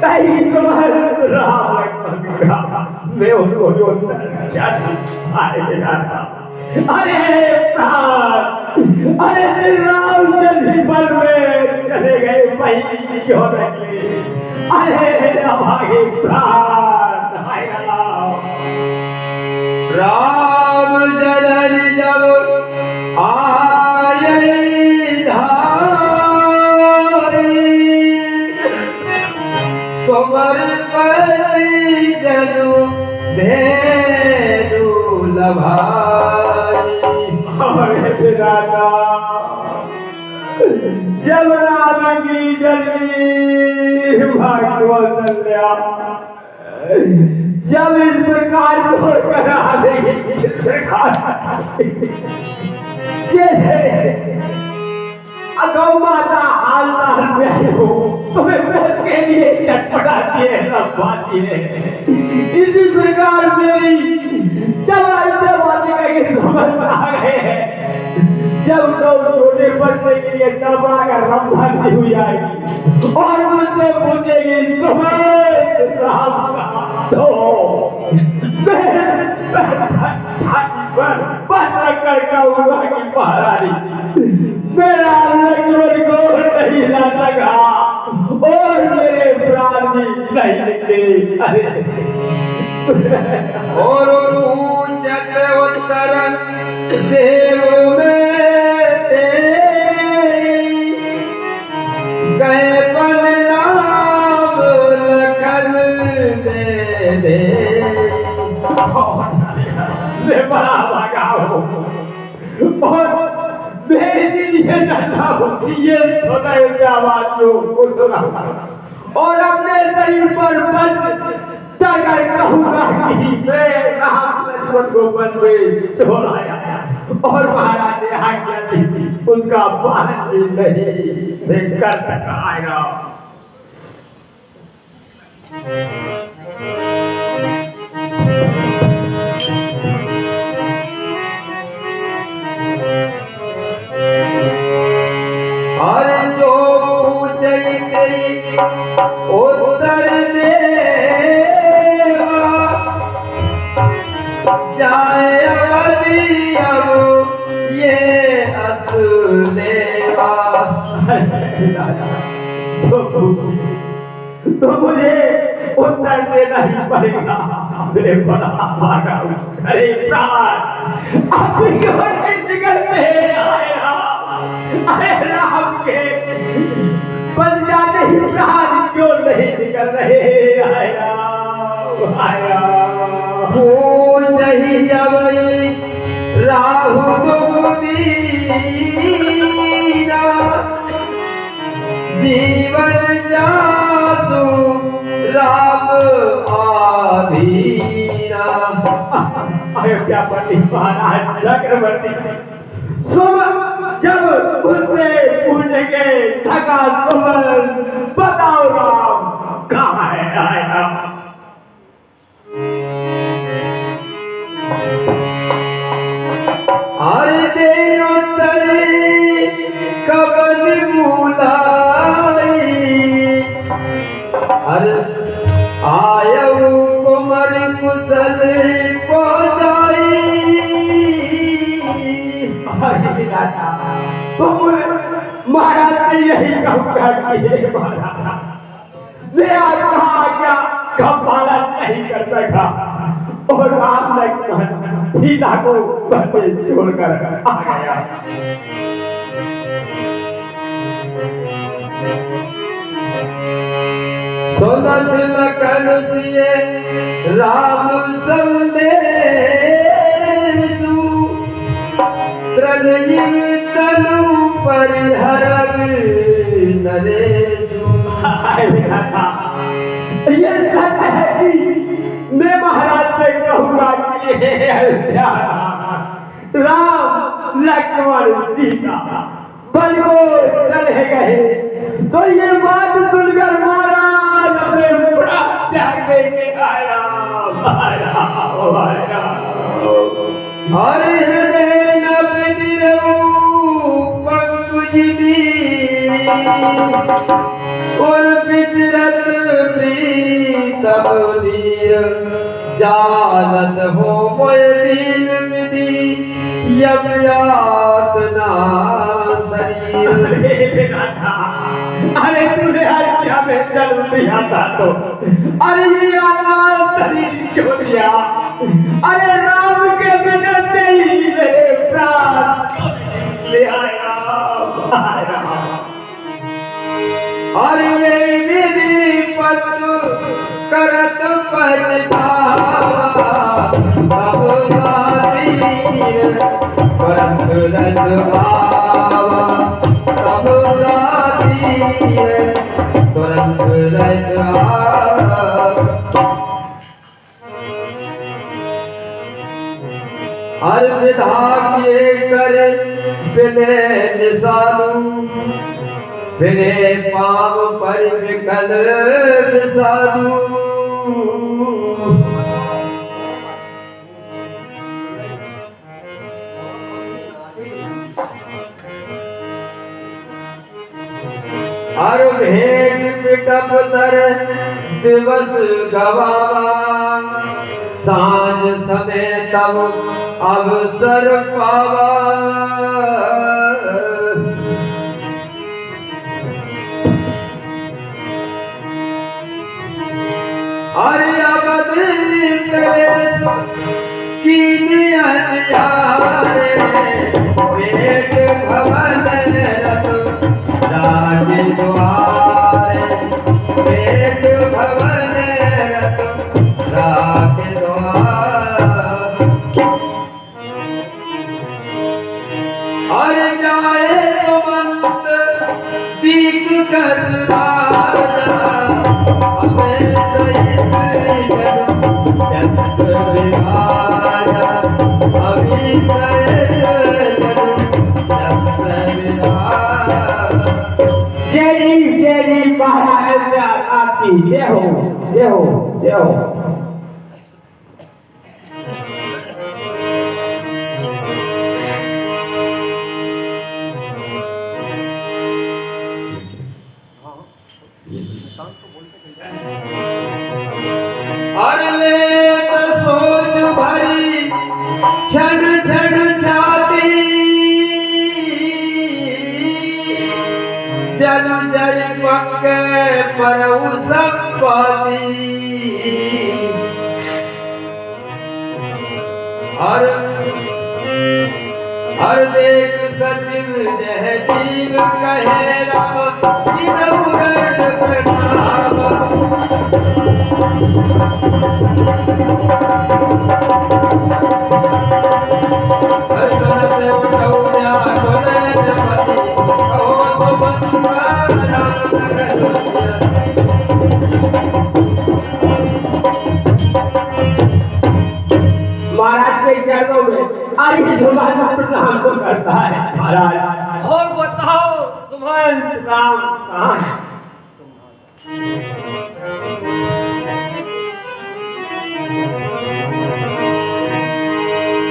कहीं तुम्हारे राम लक्ष्मण का मैं उनको जो अरे प्राण अरे राम जल्दी पर में चले गए वही क्यों नहीं? अरे अभागे प्राण राम जननी जब आये धारी सोमर पति जनु धेनु लभाई। जब राम की जल्दी भागवत चल्या जब इस प्रकार छोड़कर आ गई अगौ माता हाल में आई हो तुम्हें मौत के लिए चटपटाती है रखवाती है। इसी प्रकार मेरी जवानी का समझ आ गए हैं जब लोग छोटे बच्चे के लिए दबा कर रंभाती हुई आएगी और मुझसे पूछेगी तुम्हें तो कर कहूँगा कि महारानी मेरा लक्ष्मण को नहीं ला सका और मेरे प्राण भी नहीं निकले। और पूजत उत्तर देव में गए पन राम लखन दे मैं बड़ा भागा हूँ और मैं इसीलिए चाहता हूँ कि ये छोटा आवाज़ियों को सुना और अपने शरीर पर बस जाकर कहूँगा कि मैं राम लक्ष्मण को वन में छोड़ाया और महाराज आज्ञा दी थी उसका पालन भी नहीं कर सकाएगा। अरे जो पूछे तेरी उत्तर देवा जाए अवधि अब ये असलेवा। तो मुझे उत्तर देना ही पड़ेगा। मेरे बड़ा भागा अरे प्राण अब क्यों नहीं निकलते आया? अरे राम के बन जाते ही प्राण क्यों नहीं निकल रहे? आया आया वो नहीं जब राहु जीवन जासु राम आधीना। अयोध्यापति महाराज चक्रवर्ती जब उससे पूछेंगे थका सुमन बताओ राम कहाँ है? आया अरे दे उत्तर कबल बुलाई अरे आयु कुमर कुशल पहुँचाई। महाराज ने यही कहूँगा कि हे महाराज मैं आपका आज्ञा का पालन नहीं कर सका और राम लक्ष्मण सीता को छोड़कर आ गया। सोनत लखन सिए राम संदेशु त्रनजीव तनु परिहर नरेशु। ये सत्य है कि मैं महाराज से कहूँगा कि हे अयोध्या राम लक्ष्मण सीता बन को चले गए तो ये बात सुनकर महाराज अपने प्राण त्याग देंगे। आया हरि हृदय नवदिरऊ पंकुज और विचरत प्रीतम धीर जानत हो मोय दीन विधि यम यातना शरीर। अरे तूने हत्या में जन्म दिया था तो अरे ये आत्मा शरीर क्यों दिया? अरे राम के बिना ही मेरे प्राण ले आया। हरि ये विधि पत्र करत पछतावा सब साथीर करत रजवावा सब साथीर करत रजवावा। हर विधा किए कर बिने निसालू बिने पाव पर विकल विसालू। हर भेद पिटप तर दिवस गवावा सांझ समय तब अवसर पावा। हरि अवध प्रवेश कीनी अन्यारे पेट भवन रत राज द्वारे पेट भवन रत राज द्वारे। हरि जाए सुमंत दीक कर राजा जय महाराज आपकी जय हो जय हो जय हो। अरले तो सोच भरी क्षण क्षण जाती जल जल पक्के पर सब पाती हर देख सचिव जह जीव कहे महाराज के चरणों में आदि भगवान का प्रणाम तो करता है महाराज। और बताओ सुमंत राम कहाँ है?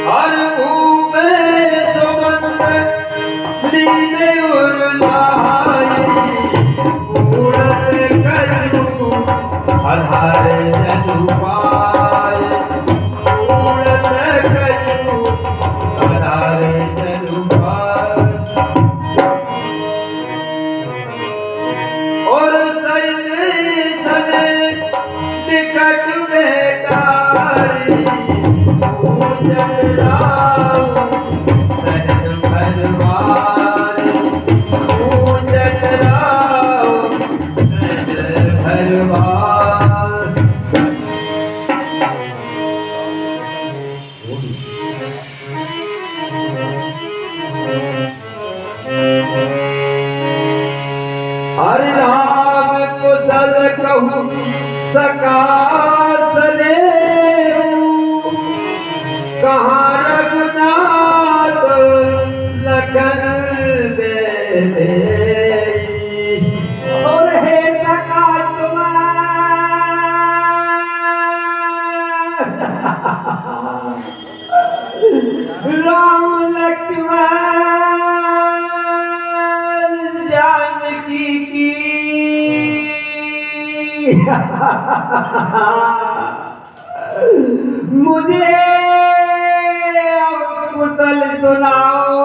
हर भूपे सुमंत लीले उर्लाए पूरत करू आधारे जनु पाए पूरत करू आधारे जनु पाए और सैने सने निकट बेटारी हरि राम कुशल कहूँ सकास ले कहाँ रघुनाथ लखन दे और हे टका राम लक्ष्मण जानकी की मुझे अब कुशल सुनाओ।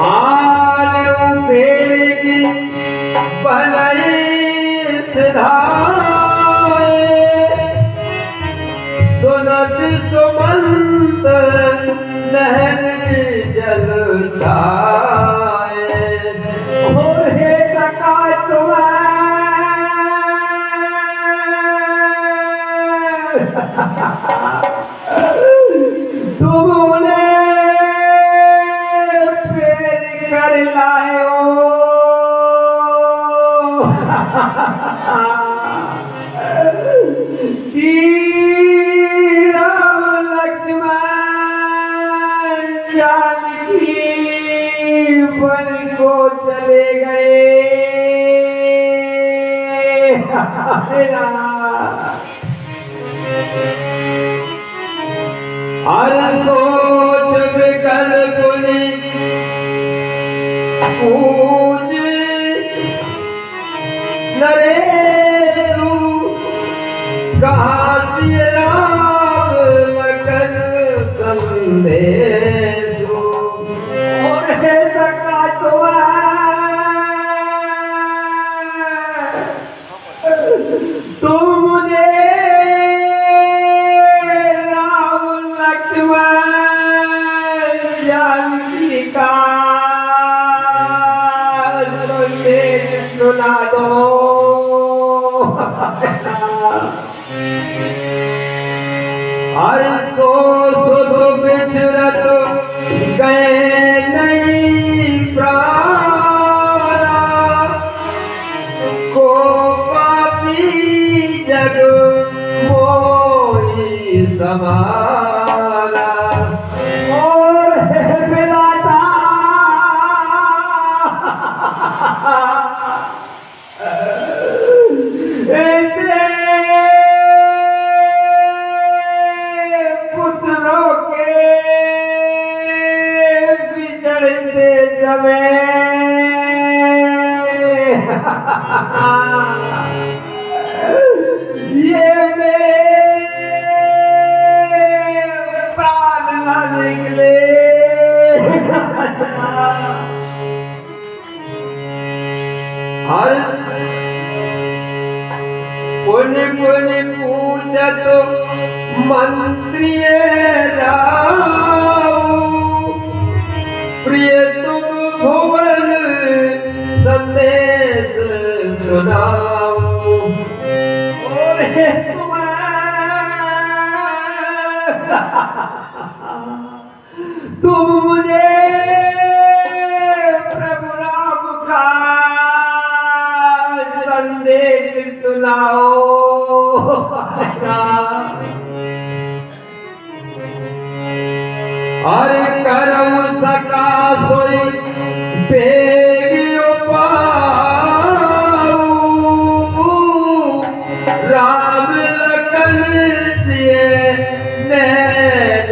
आल फेरगी बनई सिधाए सुनत सुमंत नहन जल छाए और हे टका तुमने फेर कर लायो कि राम लक्ष्मण जानकी वन को चले गए। हर सोच विकल पुनि पूज नरेशु कहाँ से राम लखन संदेशु और हे टका तुम मुझे राम लक्ष्मण जानकी का संदेश सुना दो। हर को सुध बिछरत गए नहीं प्राणा को पापी जग मोह समाना और हे विधाता ऐसे पुत्रों के बिछड़ते समय ये मेरे प्राण न निकले हर पुण्य पुण्य पूजत मंत्री प्रिय तुम भुवन संदेश सुनाओ और हे तुम मुझे प्रभु राम का संदेश सुनाओ हर करम सका सोई बेगियो पाऊ राम लखन सिए नैन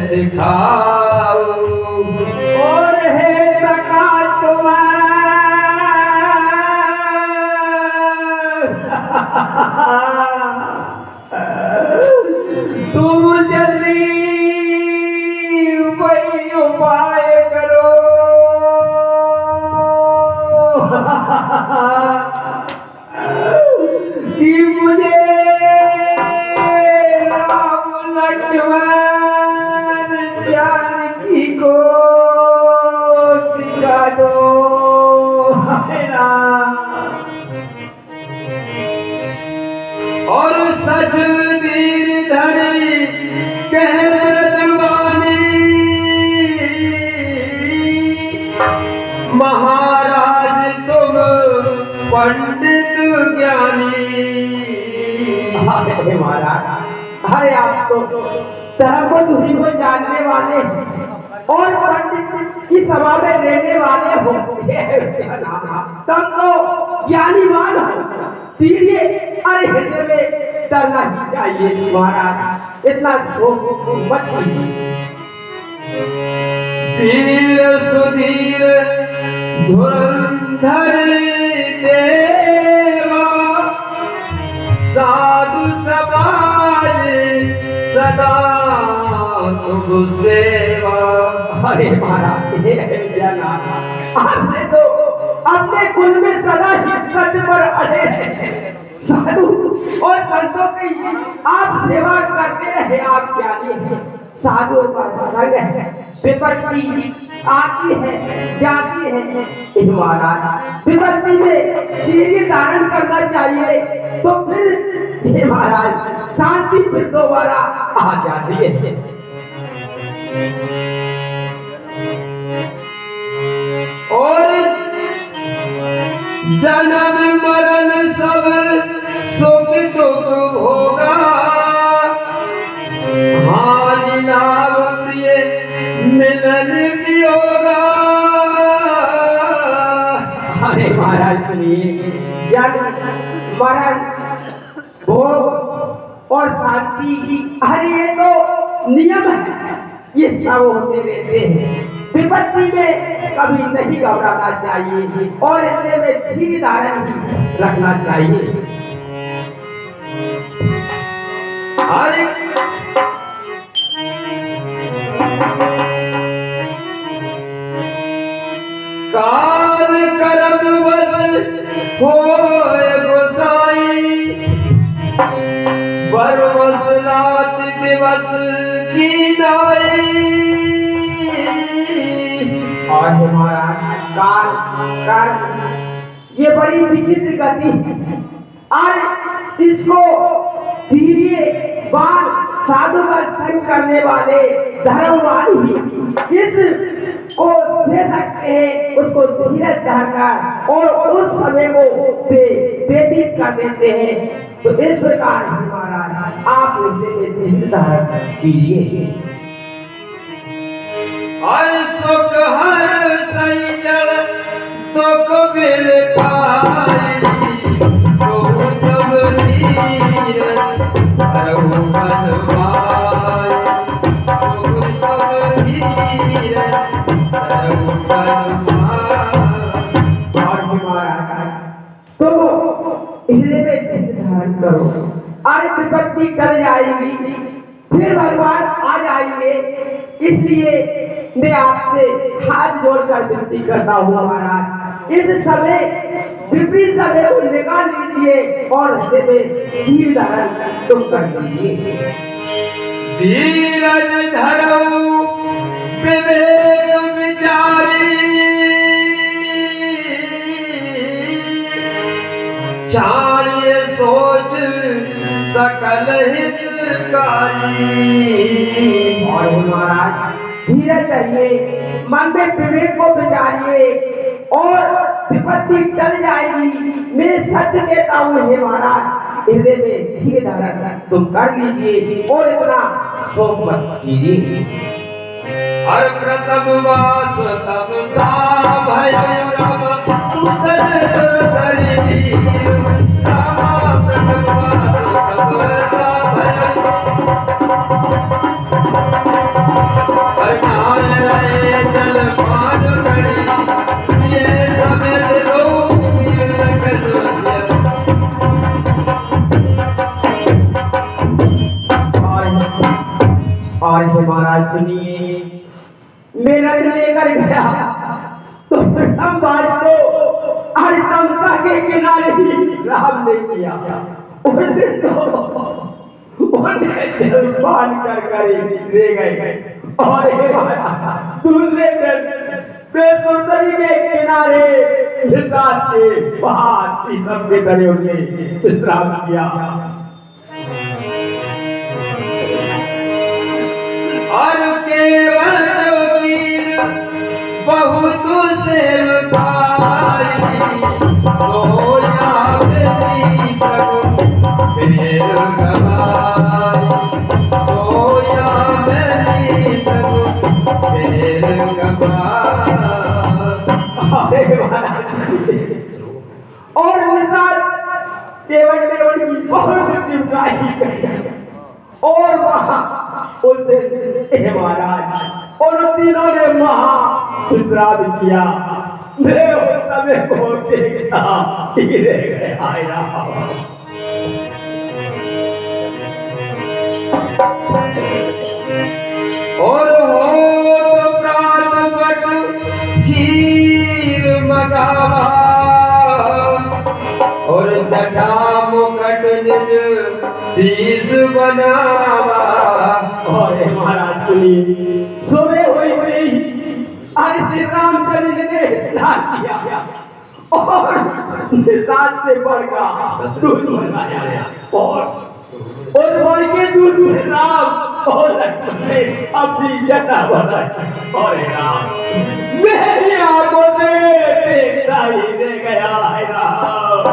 दिखाऊ और हे सका तुम जल्दी वही उपाय करो कि मुझे राम लक्ष्मण जानकी को दिखा दो हे राम। और सच वीर धरी कह व्रतवानी महाराज तुम पंडित ज्ञानी अरे महाराज, अरे आप तो धर्म को दूरी को जानने वाले और पंडित की सभा में रहने वाले हो तब तो ज्ञानीवान हो धीरे अरे हृदय में डरना ही चाहिए महाराज, इतना मत कीजिए। वीर सुधीर धुरंधर देवा साधु समाज सदा तुम सेवा अरे महाराज, हे अयोध्यानाथ, आपने तो अपने कुल में सदा ही सत्य पर अड़े हैं। साधु और संतों की आप सेवा करते रहे, आप ज्ञानी हैं। साधुओं का संग है, विपत्ति आती है जाती है। महाराज, विपत्ति में धैर्य धारण करना चाहिए, तो फिर हे महाराज शांति फिर दोबारा आ जाती है। और जन्म मरण सब सुख दुख भोगा हानि लाभ प्रिय मिलन वियोगा अरे महाराज सुनिए, जन्म मरण भोग और शांति की अरे ये तो नियम है, ये सब होते रहते हैं। विपत्ति में कभी नहीं घबराना चाहिए और ऐसे में धीरे धारण ही रखना चाहिए। हरि काल करम वश होय गोसाई बरवस रात दिवस की नाई और महाराज काल कर्म ये बड़ी विचित्र गति है और इसको धीरे बाल साधु का संग करने वाले धर्मवान ही इसको दे सकते हैं, उसको धीरज धरकर और उस समय को व्यतीत कर देते हैं। तो इस प्रकार महाराज आप मुझसे तीर धारण कीजिए। हर सुख हर संजल दुख मिल खाई तो सब धीरज हरऊ मन पाई तो सब धीरज हरऊ मन पाई। और बीमार तो इसलिए मैं तीर धारण करो। अरे विपत्ति टल जाएगी, फिर भगवान आ जाएंगे, इसलिए मैं आपसे हाथ जोड़कर विनती करता हूँ महाराज, इस समय विपरीत समय को निकाल लीजिए और हृदय में तीर धारण तुम कर लीजिए। धीरज धरऊ विवेक विचारी चार्य सोच सकल हितकारी। और महाराज धीरज चाहिए, मन में विवेक को विचारिए और विपत्ति टल जाएगी। मैं सत्य कहता हूँ हे महाराज, हृदय में धीर धारण तुम कर लीजिए और इतना शोक मत कीजिए। हर प्रथम वास तब सा भय रम कुशल धरी रामा प्रथम वास तब सा भय हर रहे जल पान करी ये समेत रोग और हे महाराज सुनिए, मेरा लेकर गया तो प्रथम बार को हरितमता के किनारे ही राम ने किया, उन्हें जलपान कर ले गए। और हे महाराज दूसरे दिन बेसुंदरी के किनारे हिसाब से बाहर शीशम के धरे हुए विश्राम किया। और केवल वकील बहुत से भाई सोया बेटी तक फिर गवाई सोया बेटी तक फिर गवाई। और निशान केवल की बहुत चिंताई करी और वहां उस महाराज और तीनों ने महाविश्राम किया। मैं उस समय को देखता धीरे गए आया। और हो तो प्रात बट खीर मगावा और जटा मुकट निज शीश बनावा। और महाराज सुनिए, सोए हुई आज श्री रामचंद्र ने स्नान किया और निशान से बढ़कर दूध बनाया और बढ़ के दूध में राम और लक्ष्मण ने अपनी जटा बनाई। और राम मेरी आंखों से देखता ही रह गया है राम।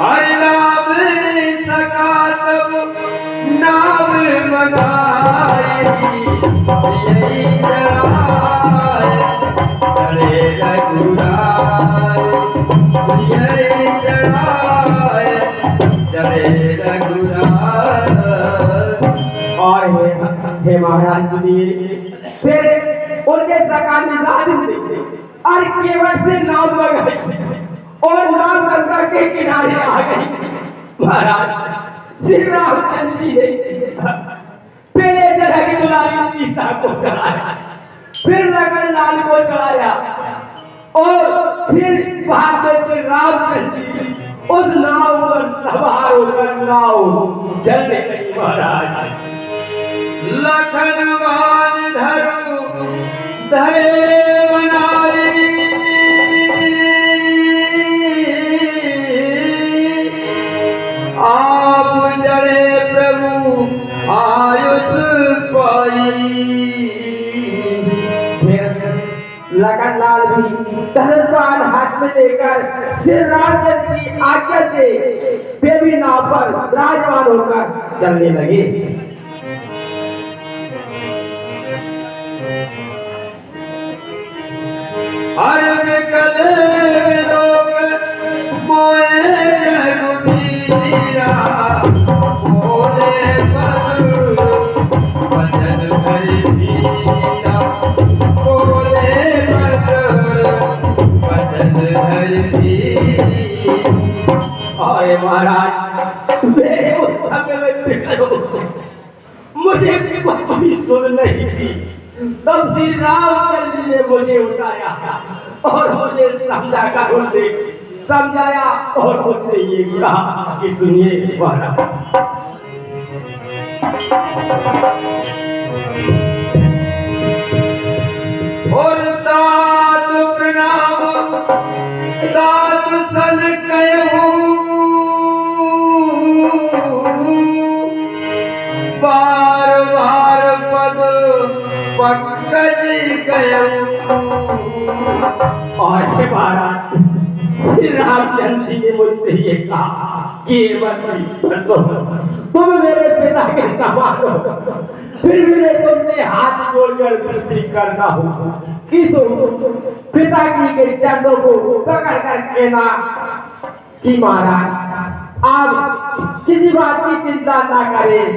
हरि नाम सका तब नाम मगाई यही चढ़ाए चले रघुराई यही चढ़ाए चले रघुराई। और हे महाराज सुनिए, फिर उनके सका निषाद और केवट से नाव लगाई और नाव गंगा के किनारे आ गई। महाराज श्री रामचंद्र जी ने पहले जगह की दुलारी सीता को चढ़ाया, फिर लगन लाल को चढ़ाया और फिर वहां से रामचंद्र जी उस नाव पर सवार होकर नाव चलने लगी। महाराज लखनवान धरु धरे बनाई आप जड़े प्रभु आयुष पाई। लगन लाल भी धनुष हाथ में लेकर श्री रामचंद्र की आज्ञा से वे भी नाव पर विराजमान होकर चलने लगे। हर विकल लोग मोए रघुबीरा, बोले बचन हरि धीरा, बोले बचन हरि धीरा। अरे महाराज, मेरे उस समय में फिक्र हो, मुझे कुछ भी सुन नहीं थी। तब श्री रामचंद्र जी ने मुझे उठाया और मुझे समझाया और मुझसे ये कहा कि सुनिए महाराज, और तात प्रणाम तात सन कहूं, बार बार पद पंकज कहूं। और हे महाराज, श्री रामचंद्र जी ने मुझसे ये कहा कि तुम मेरे पिता के समान हो, फिर भी मैं तुमसे हाथ जोड़कर विनती करता हूँ कि तुम पिता की के चरणों को पकड़ कर कहना कि महाराज आप किसी बात की चिंता ना करें।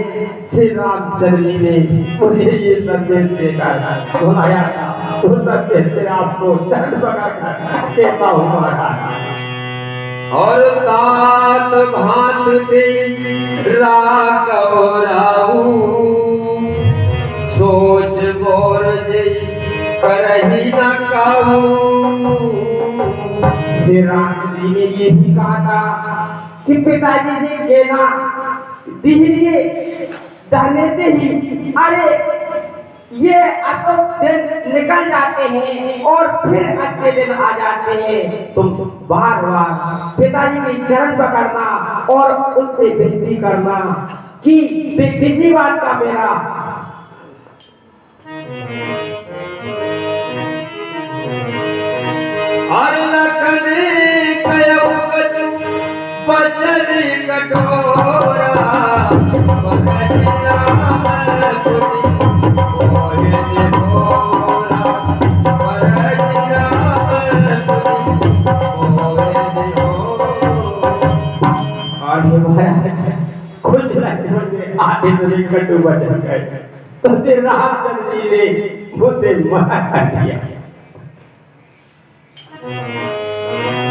श्री रामचंद्र जी ने मुझे ये संदेश देकर सुनाया था, उस संदेश से आपको चरण पकड़कर कहता हूँ महाराज। और तात भात दे राघव राहु, सोच बोर जी करही न कहूं। श्री राम जी ने ये भी कहा था कि पिताजी से कहना दीजिए जाने से ही, अरे ये दिन निकल जाते हैं और फिर अच्छे दिन आ जाते हैं। तुम बार बार पिताजी के चरण पकड़ना और उनसे विनती करना कि वे किसी बात का मेरा हर लखन कयऊ कछु बचन कठोरा, बचन राम तुझी मोहि निहोरा, बचन राम तुझी मोहि निहोरा। और ये महाराज खुद लक्ष्मण ने आधे मेरे कटु वचन कहे तो श्री रामचंद्र जी ने मुझसे मना कर दिया।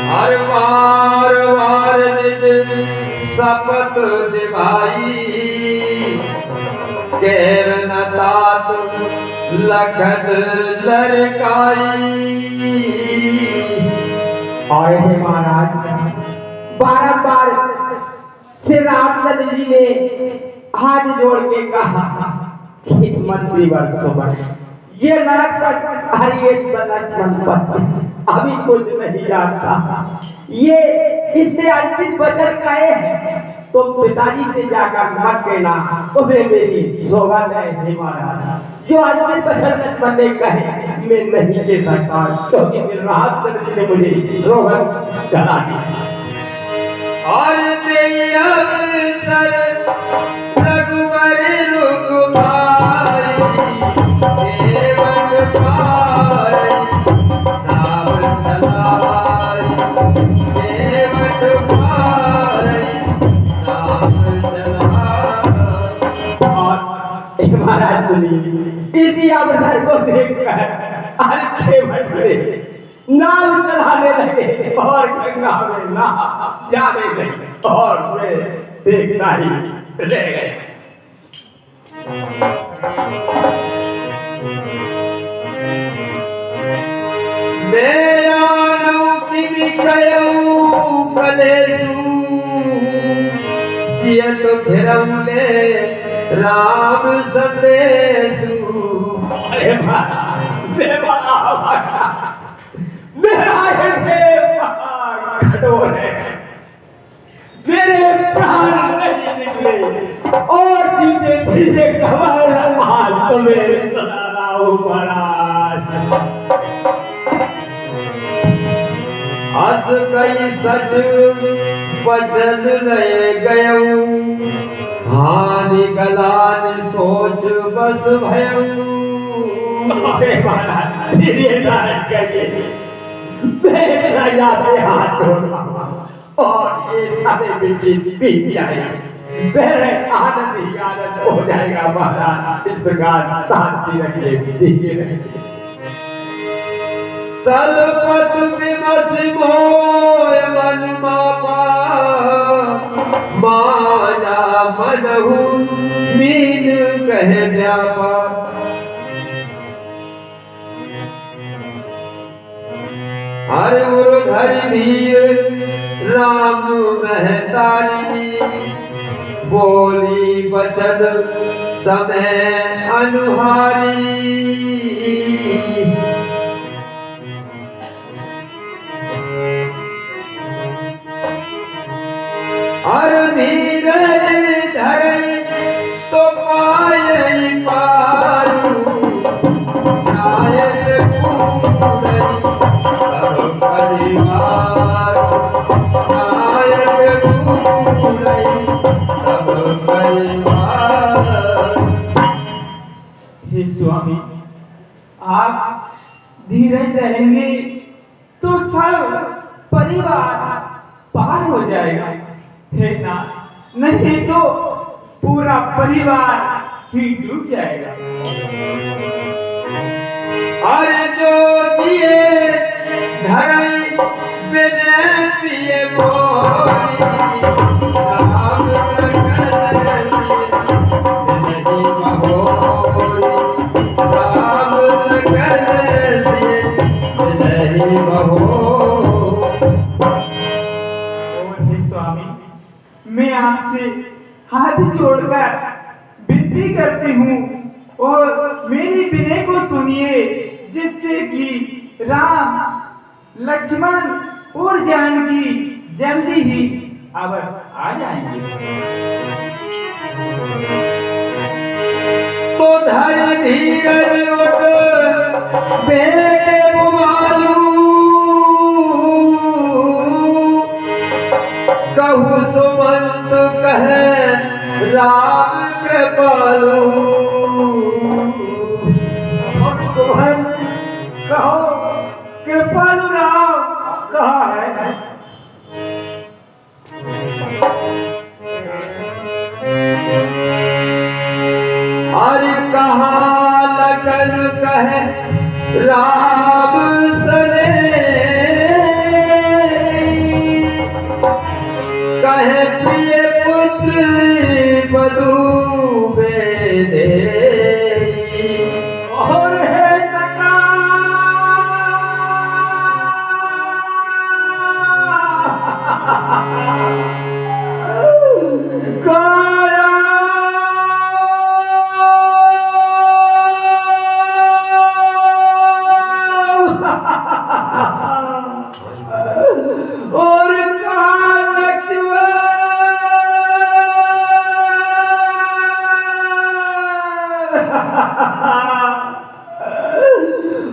हर बार बार निज शपथ दिवाई, केर न तात लखन लड़काई। और हे महाराज, बारंबार श्री रामचंद्र जी ने हाथ जोड़ के कहा कि मंत्री वर्षों ये नरक पर हरियत लक्ष्मण पर अभी कुछ नहीं जानता, ये इससे अंतिम वचन कहे तो पिताजी से जाकर मत कहना, तुम्हें मेरी सौगात है हे महाराज। जो अंतिम वचन लक्ष्मण ने कहे मैं नहीं दे सकता, क्योंकि मेरे रामचंद्र जी ने मुझे सौगात करा दी। और अवसर रघुवर रुघुभाई, सेवक पाई नाम चलाई, सेवक पाई नाम चलाई। और महाराज सुनिए, इसी अवसर को देखकर अच्छे भटके नाव चलाने लगे और गंगा में नाव जाने लगे और वे देखता ही रह गए। मेरा नौकी विकयऊ कलेसु, जियत फिरौले राम संदेशु। अरे मेरा हृदय कठोर है, मेरे प्राण नहीं निकले और सीधे सीधे कमर हाल तुम्हें सुना रहा हूँ महाराज। हस कई सच बचन ले गयऊ हानि गलान सोच बस भयऊ। अरे महाराज ये नाराज करिए मेरा जाते हाथ जोड़ा और ये सारे बिल्ली पीट जाएगी मेरे आनंद ही आनंद हो जाएगा महाराज। इस प्रकार शांति रखिए। तलपत विमस मोय मन मापा माना मनहु मीन कह व्यापा। हर उर्धर धीर राम महतारी बोली बचन समय अनुहारी। हर धीरज धरे तो पाए पारू नायक पूरई सब परिवार। नायक पूरई सब परिवार। हे स्वामी, आप धीरज रहेंगे तो सब परिवार पार हो जाएगा। हे ना, नहीं तो पूरा परिवार ही डूब जाएगा। अरे जो दिए धरई बिने पिए बोली राम लखन नहीं महोरी। राम लखन नहीं महोरी। और हे स्वामी, मैं आपसे हाथ जोड़कर विनती करती हूँ और मेरी विनय को सुनिए, जिससे कि राम, लक्ष्मण और जानकी जल्दी ही अवश्य आ जाएंगे। तो धर धीरज उठ बेटे बुमालू कहु सुमंत कहे राम कृपालु। सोहन कहो कृपालु राम कहा है। हरि कहा लगन कहे राम सने कहे प्रिय पुत्र बधु बेदे। और है नका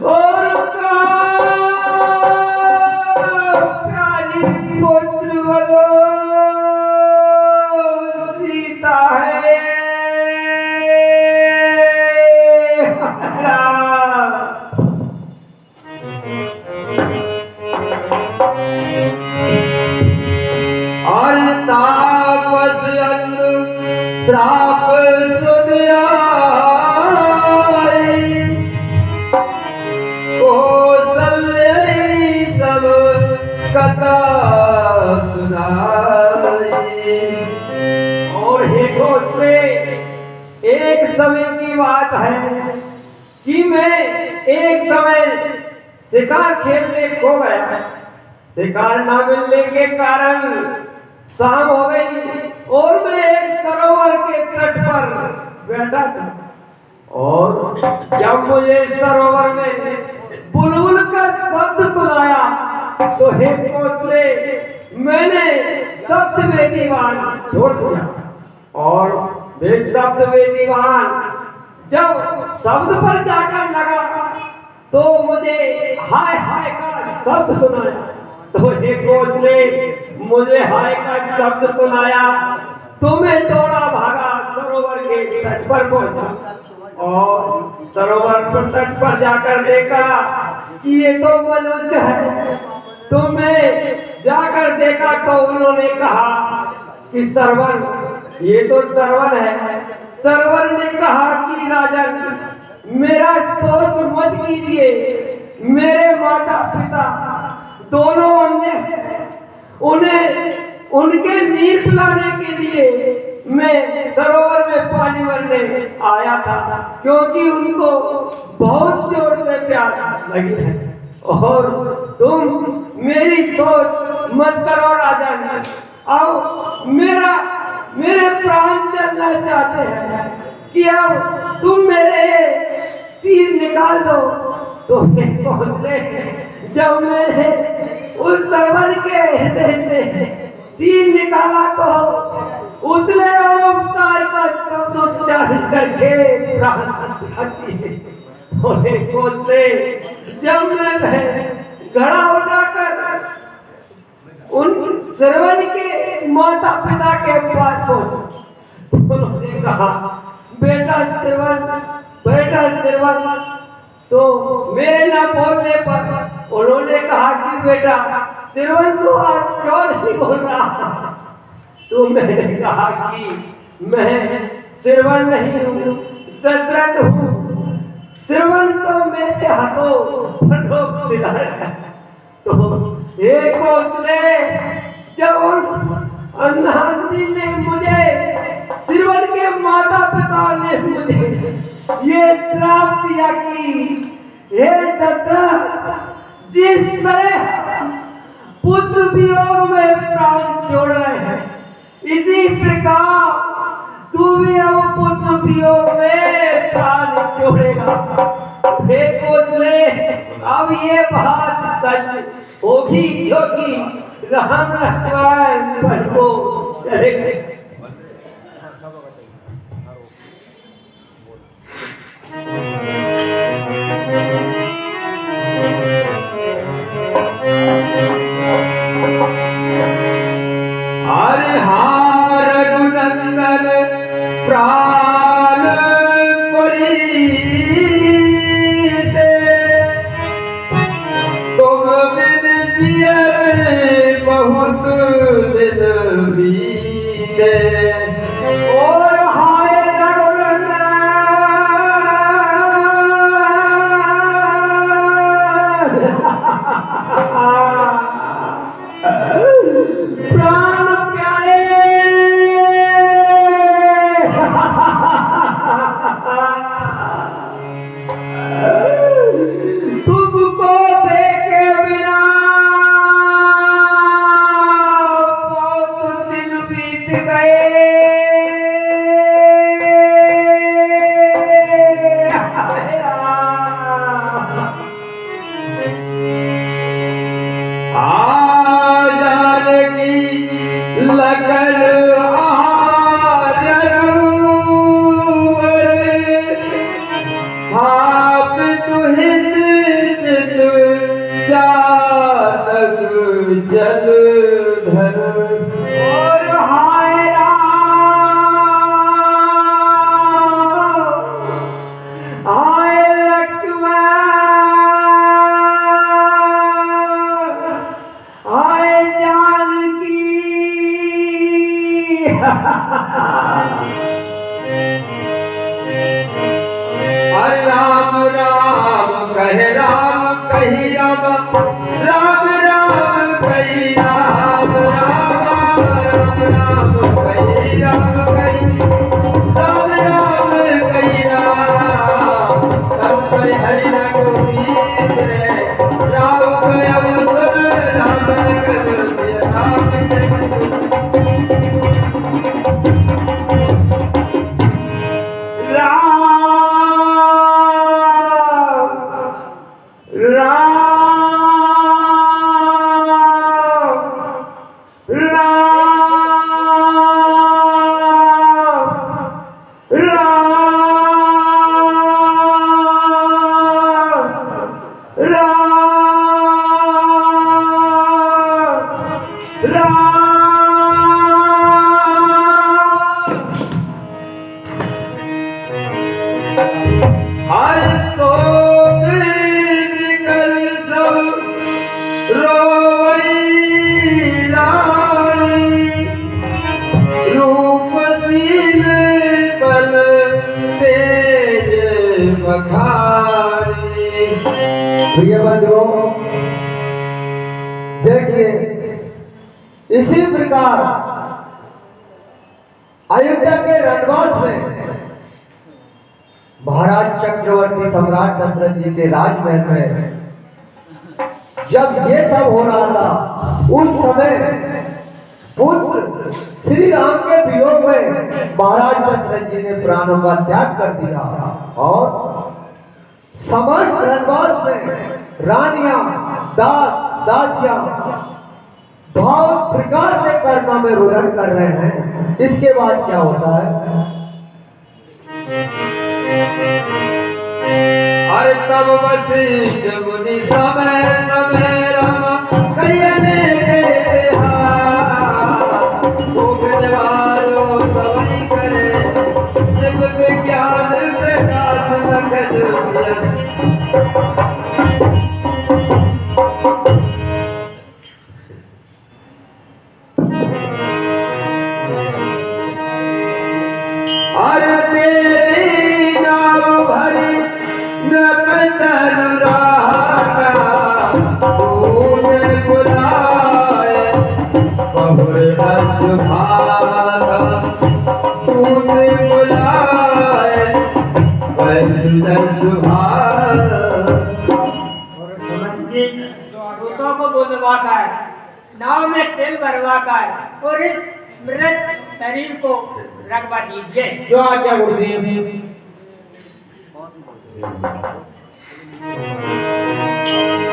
और प्यारी पुत्र बलो सीता है। और तापस अंग श्राप सुदिया सब कथा सुनाई। और हे घोषले, एक समय की बात है कि मैं एक समय शिकार खेलने खो गया। शिकार न मिलने के कारण शाम हो गई और मैं एक सरोवर के तट पर बैठा था और जब मुझे सरोवर में बुलबुल का शब्द सुनाया तो हे घोषले, मैंने शब्द वेदीवान छोड़ दिया और वे शब्द वेदीवान जब शब्द पर जाकर लगा तो मुझे हाय हाय का शब्द सुनाया। तो एक घोंसले मुझे हाय का शब्द सुनाया, तुम्हें दौड़ा भागा सरोवर के तट पर पहुंचा और सरोवर पर तट पर जाकर देखा कि ये तो मनुष्य है। तुम्हें जाकर देखा तो उन्होंने कहा कि सरवन, ये तो सरवन है। सरवन ने कहा कि राजन, मेरा सोच मत कीजिए, मेरे माता पिता दोनों अंधे हैं, उन्हें उनके नीर पिलाने के लिए मैं सरोवर में पानी भरने आया था, क्योंकि उनको बहुत जोर से प्यास लगी है। और तुम मेरी सोच मत करो राजन, अब मेरे प्राण चलना चाहते हैं कि अब तुम मेरे तीर निकाल दो। तो घोंसले जब मैंने उस सरवन के हृदय से तीर निकाला तो उसने ओमकार का शब्द उच्चारण करके प्राण त्यागी है। और घोंसले जब मैं घड़ा उठाकर उन सरवन के माता पिता के पास पहुंचा, उन्होंने कहा, बेटा सरवन, तो मेरे न बोलने पर उन्होंने कहा कि बेटा सरवन, तू आज क्यों नहीं बोल रहा? तो मैंने कहा कि मैं सरवन नहीं हूँ, दशरथ हूँ। सरवन तो मेरे हाथों बंदूक सिलाया। तो एक घोंसले जब अन्नादी ने मुझे, सरवन के माता पिता ने मुझे ये श्राप दिया कि हे दशरथ, जिस तरह पुत्र वियोग में प्राण छोड़ रहे हैं, इसी प्रकार तू भी अब पुत्र वियोग में प्राण छोड़ेगा। हे घोंसले, अब ये बात सच होगी, क्योंकि राम लक्ष्मण वन को चले गए। अरे हाँ रघुनंदन प्राण परीते, तुम बिन जिए बहुत दिन बीते। और हाय रघुनंदन, प्राण प्यारे, तुमको देखे बिना बहुत दिन बीत गए। हाय राम। लगन आप तुहित चित चातक जल धर। और हाय राम, हाय लक्ष्मण, हाय जानकी। हरे राम राम कहे राम कही राम, राम राम कही राम, राम राम राम कही राम कही, राम राम कही राम। सब कहे हरि रघुवीर, राम कहे अवसर राम कर राम बखारी। प्रिय बंधुओं, देखिए इसी प्रकार अयोध्या के रणवास में महाराज चक्रवर्ती सम्राट दशरथ जी के राजमहल में जब ये सब हो रहा था, उस समय पुत्र श्री राम के वियोग में महाराज दशरथ जी ने प्राणों का त्याग कर दिया और समस्त रणवास में रानियां, दास दासियां बहुत प्रकार से कर्मा में रुदन कर रहे हैं। इसके बाद क्या होता है? अरे तब वशिष्ठ मुनि समय समय रामा कयने के भोगवारो सवई करे जब विज्ञान प्रकाश लगत दूतों को बुलवाकर नाव में तेल भरवाकर और इस मृत शरीर को रखवा दीजिए। जो आज्ञा गुरुदेव।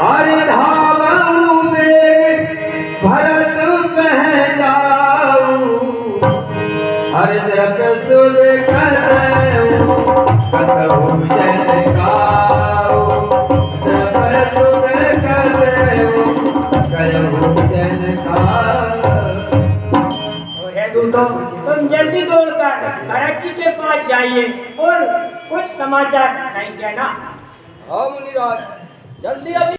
अरे धावऊ में भरत पहनाऊ, हर जग सुन कर कतहु जन गाऊ, जब सुन कर कतहु जन गाऊ। और हे दूतों, तुम जल्दी दौड़कर भरत जी के पास जाइए और कुछ समाचार नहीं कहना। हाँ मुनिराज, जल्दी अभी